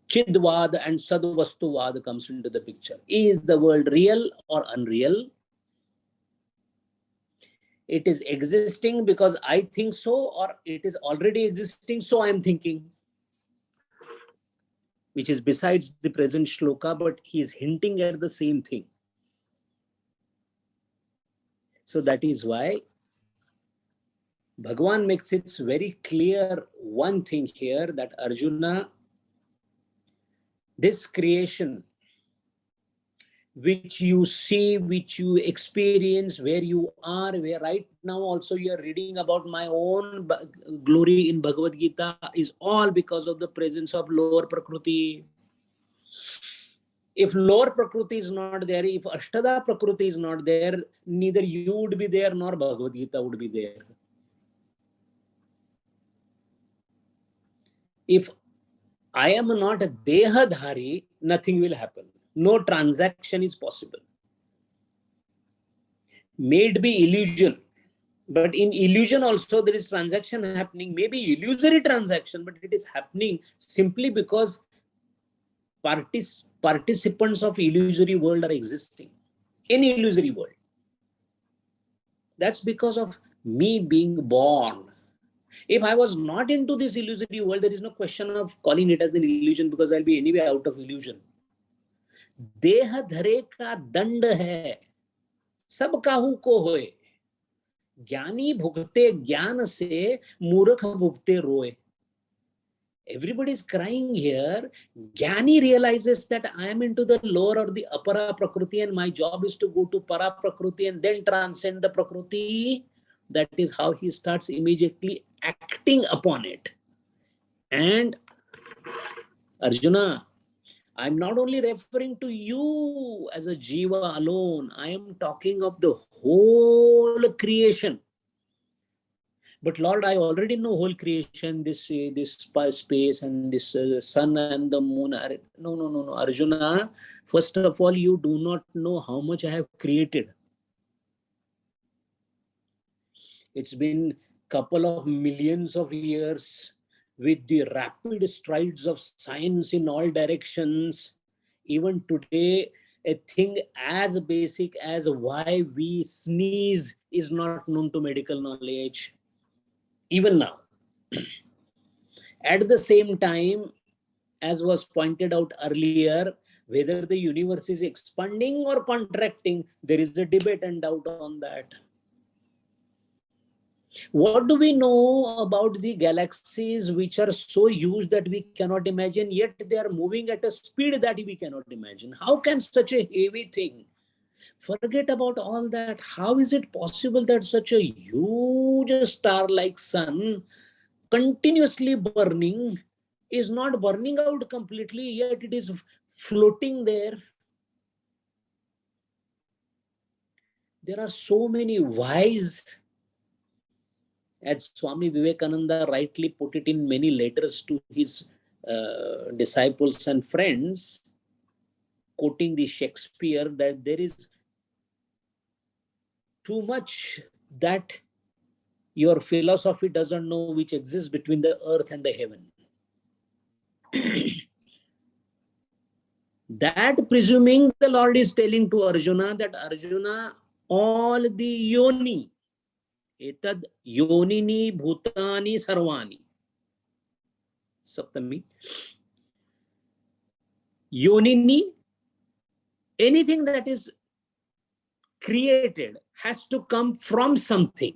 Chidvad and Sadvastuvad comes into the picture. Is the world real or unreal? It is existing because I think so, or it is already existing, so I am thinking. Which is besides the present shloka, but he is hinting at the same thing. So that is why Bhagavan makes it very clear one thing here, that Arjuna, this creation which you see, which you experience, where you are, where right now also you are reading about my own glory in Bhagavad Gita, is all because of the presence of lower Prakriti. If lower Prakriti is not there, if Ashtada Prakriti is not there, neither you would be there nor Bhagavad Gita would be there. If I am not a Dehadhari, nothing will happen. No transaction is possible. May it be illusion, but in illusion also there is transaction happening, maybe illusory transaction, but it is happening simply because participants of illusory world are existing in illusory world. That's because of me being born. If I was not into this illusory world, there is no question of calling it as an illusion, because I'll be anyway out of illusion. देह धरे का दंड है, सब काहू को होए, ज्ञानी भुगते ज्ञान से, मूर्ख भुगते रोए. Everybody is crying here. Jnani realizes that I am into the lower or the upper Prakriti, and my job is to go to Para Prakriti and then transcend the Prakriti. That is how he starts immediately acting upon it. And Arjuna, I'm not only referring to you as a Jiva alone, I am talking of the whole creation. But Lord, I already know whole creation, this space and this sun and the moon. No, Arjuna, first of all, you do not know how much I have created. It's been couple of millions of years with the rapid strides of science in all directions. Even today, a thing as basic as why we sneeze is not known to medical knowledge. Even now. At the same time, as was pointed out earlier, whether the universe is expanding or contracting, there is a debate and doubt on that. What do we know about the galaxies which are so huge that we cannot imagine, yet they are moving at a speed that we cannot imagine? How can such a heavy thing, forget about all that, how is it possible that such a huge star like sun continuously burning is not burning out completely, yet it is floating there? There are so many whys, as Swami Vivekananda rightly put it in many letters to his disciples and friends, quoting the Shakespeare, that there is too much that your philosophy doesn't know which exists between the earth and the heaven. That presuming, the Lord is telling to Arjuna that Arjuna, all the yoni, etad yonini bhutani sarvani, Saptami, yonini, anything that is created has to come from something.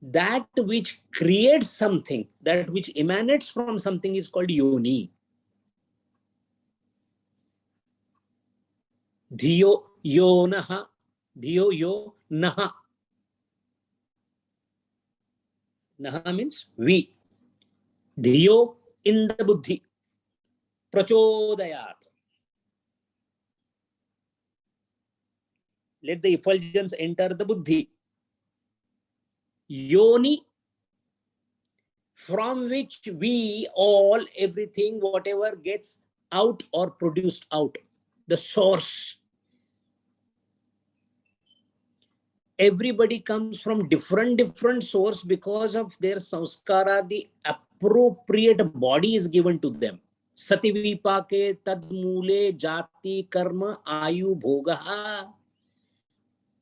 That which creates something, that which emanates from something is called yoni. Dhiyo yo naha, dhiyo yo naha. Naha means we. Dhiyo in the buddhi. Prachodayat. Let the effulgence enter the buddhi. Yoni, from which we all, everything, whatever gets out or produced out, the source. Everybody comes from different source. Because of their samskara, the appropriate body is given to them. Sati vipake tad mule jati karma ayu bhogaha.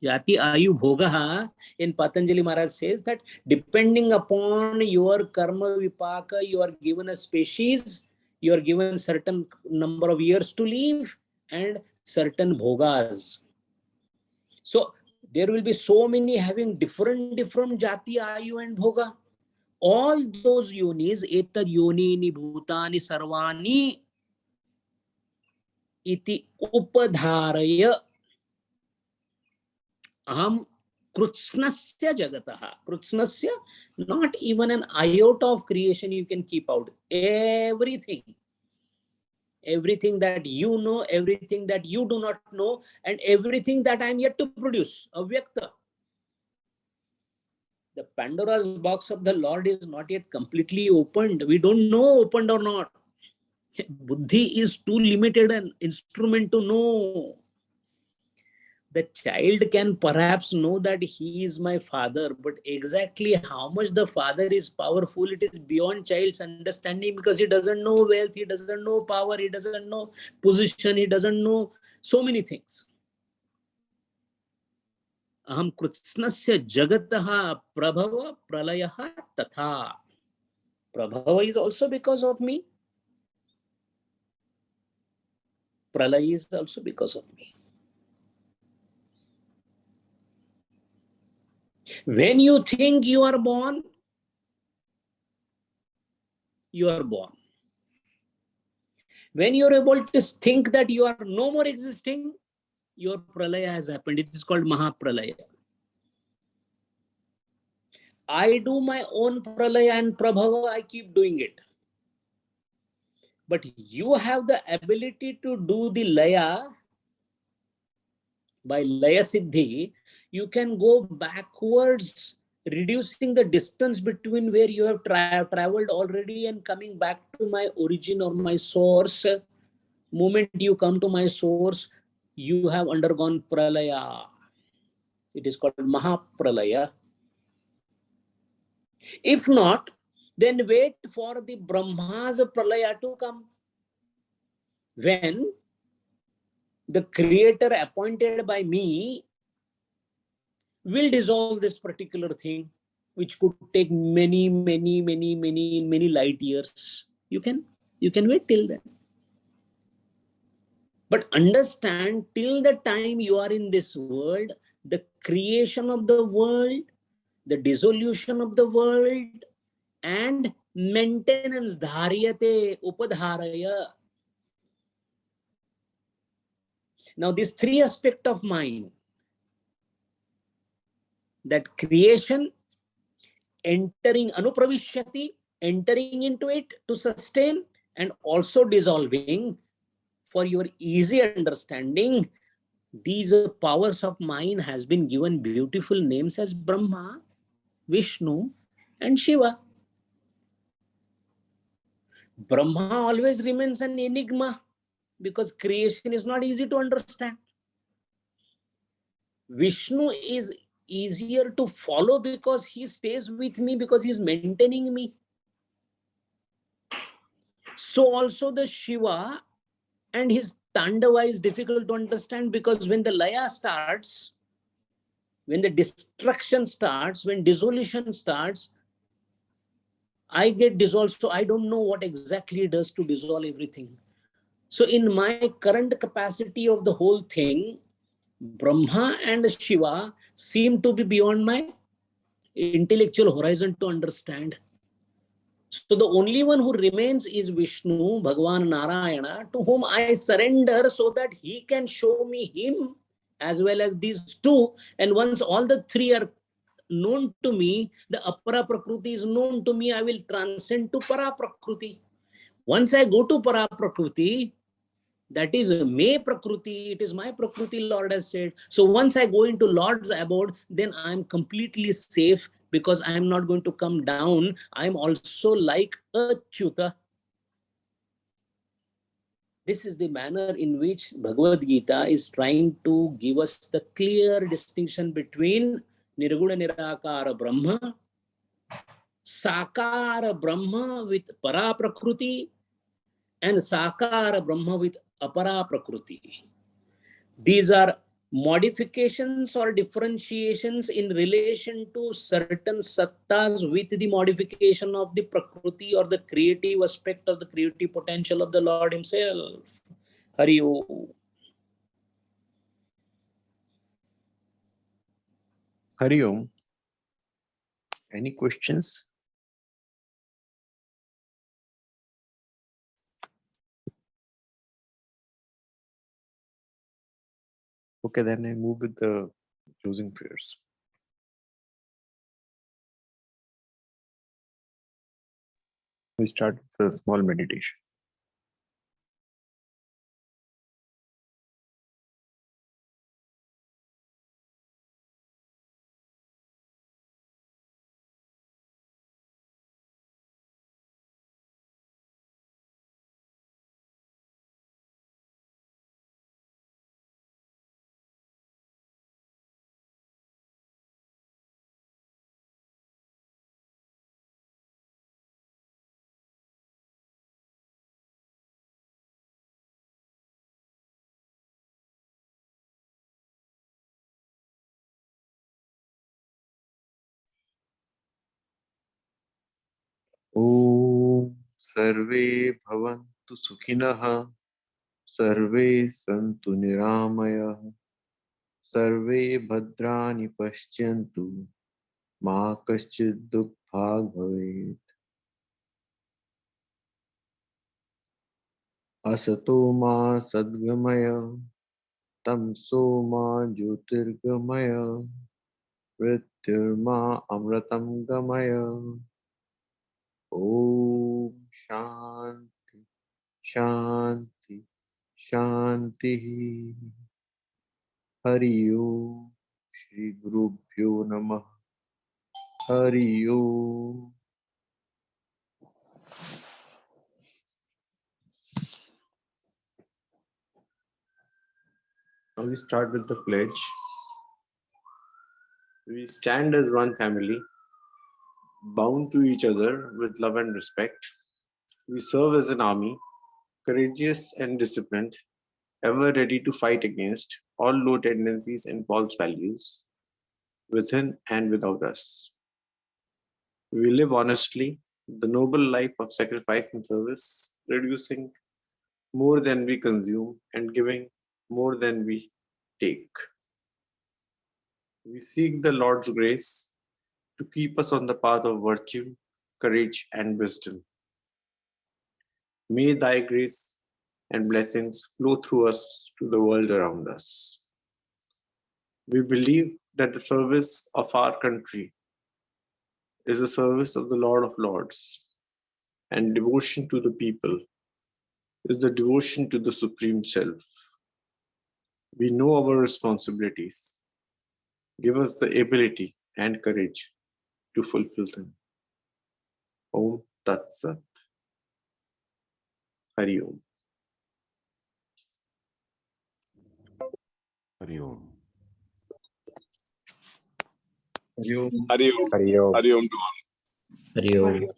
Jati ayu bhogaha. In Patanjali Maharaj says that depending upon your karma vipaka, you are given a species, you are given certain number of years to live and certain bhogas. So there will be so many having different jati, ayu and bhoga. All those yonis, etad yonini bhutani sarvani iti upadharaya aham krutsnasya jagataha. Krutsnasya, not even an iota of creation you can keep out. Everything. Everything that you know, everything that you do not know, and everything that I am yet to produce. Avyakta. The Pandora's box of the Lord is not yet completely opened. We don't know opened or not. Buddhi is too limited an instrument to know. The child can perhaps know that he is my father, but exactly how much the father is powerful, it is beyond child's understanding, because he doesn't know wealth, he doesn't know power, he doesn't know position, he doesn't know so many things. Aham krutznasya jagataha prabhava pralayaha tatha. Prabhava is also because of me. Pralaya is also because of me. When you think you are born, you are born. When you are able to think that you are no more existing, your pralaya has happened. It is called Mahapralaya. I do my own pralaya and prabhava, I keep doing it. But you have the ability to do the laya. By laya siddhi, you can go backwards, reducing the distance between where you have traveled already and coming back to my origin or my source. Moment you come to my source, you have undergone pralaya. It is called Mahapralaya. If not, then wait for the Brahma's pralaya to come. When the creator appointed by me will dissolve this particular thing, which could take many light years. You can wait till then. But understand, till the time you are in this world, the creation of the world, the dissolution of the world, and maintenance, dharyate, upadharaya. Now, these three aspects of mind, that creation, entering anupravishyati, entering into it to sustain, and also dissolving, for your easy understanding, these powers of mind has been given beautiful names as Brahma, Vishnu, and Shiva. Brahma always remains an enigma because creation is not easy to understand. Vishnu is easier to follow because he stays with me, because he's maintaining me. So also the Shiva and his Tandava is difficult to understand, because when the Laya starts, when the destruction starts, when dissolution starts, I get dissolved. So I don't know what exactly it does to dissolve everything. So in my current capacity of the whole thing, Brahma and Shiva seem to be beyond my intellectual horizon to understand. So the only one who remains is Vishnu, Bhagavan Narayana, to whom I surrender so that he can show me him as well as these two. And once all the three are known to me, the Apara Prakriti is known to me, I will transcend to Para Prakriti. Once I go to Para Prakriti, that is me Prakriti, it is my Prakriti, Lord has said. So once I go into Lord's abode, then I am completely safe, because I am not going to come down. I am also like a Achyuta. This is the manner in which Bhagavad Gita is trying to give us the clear distinction between Nirguna Nirakara Brahma, Sakara Brahma with Para Prakriti, and Sakara Brahma with Apara Prakriti. These are modifications or differentiations in relation to certain sattas with the modification of the Prakriti or the creative aspect of the creative potential of the Lord himself. Hari Om. Hari Om. Any questions? Okay, then I move with the closing prayers. We start with a small meditation. Om Sarve Bhavantu Sukhinah, Sarve Santu Niramayah, Sarve Bhadrani Pashyantu, Ma Kaschid Dukbhag Bhavet. Asato Ma Sadgamaya, Tamso Ma Jyotirgamaya, Mrityurma Amratam Gamaya. Om Shanti Shanti Shanti. Hari Om. Shri Gurubhyo Namah. Hari Om. Now we start with the pledge. We stand as one family, bound to each other with love and respect. We serve as an army, courageous and disciplined, ever ready to fight against all low tendencies and false values, within and without us. We live honestly, the noble life of sacrifice and service, producing more than we consume and giving more than we take. We seek the Lord's grace to keep us on the path of virtue, courage, and wisdom. May thy grace and blessings flow through us to the world around us. We believe that the service of our country is the service of the Lord of Lords, and devotion to the people is the devotion to the Supreme Self. We know our responsibilities. Give us the ability and courage to fulfill them. Om Tat Sat. Hari Om. Hari Om. Hari Om. Hari Om. Hari Om. Hari Om to all. Hari Om.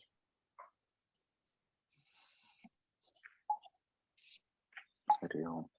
Hari Om.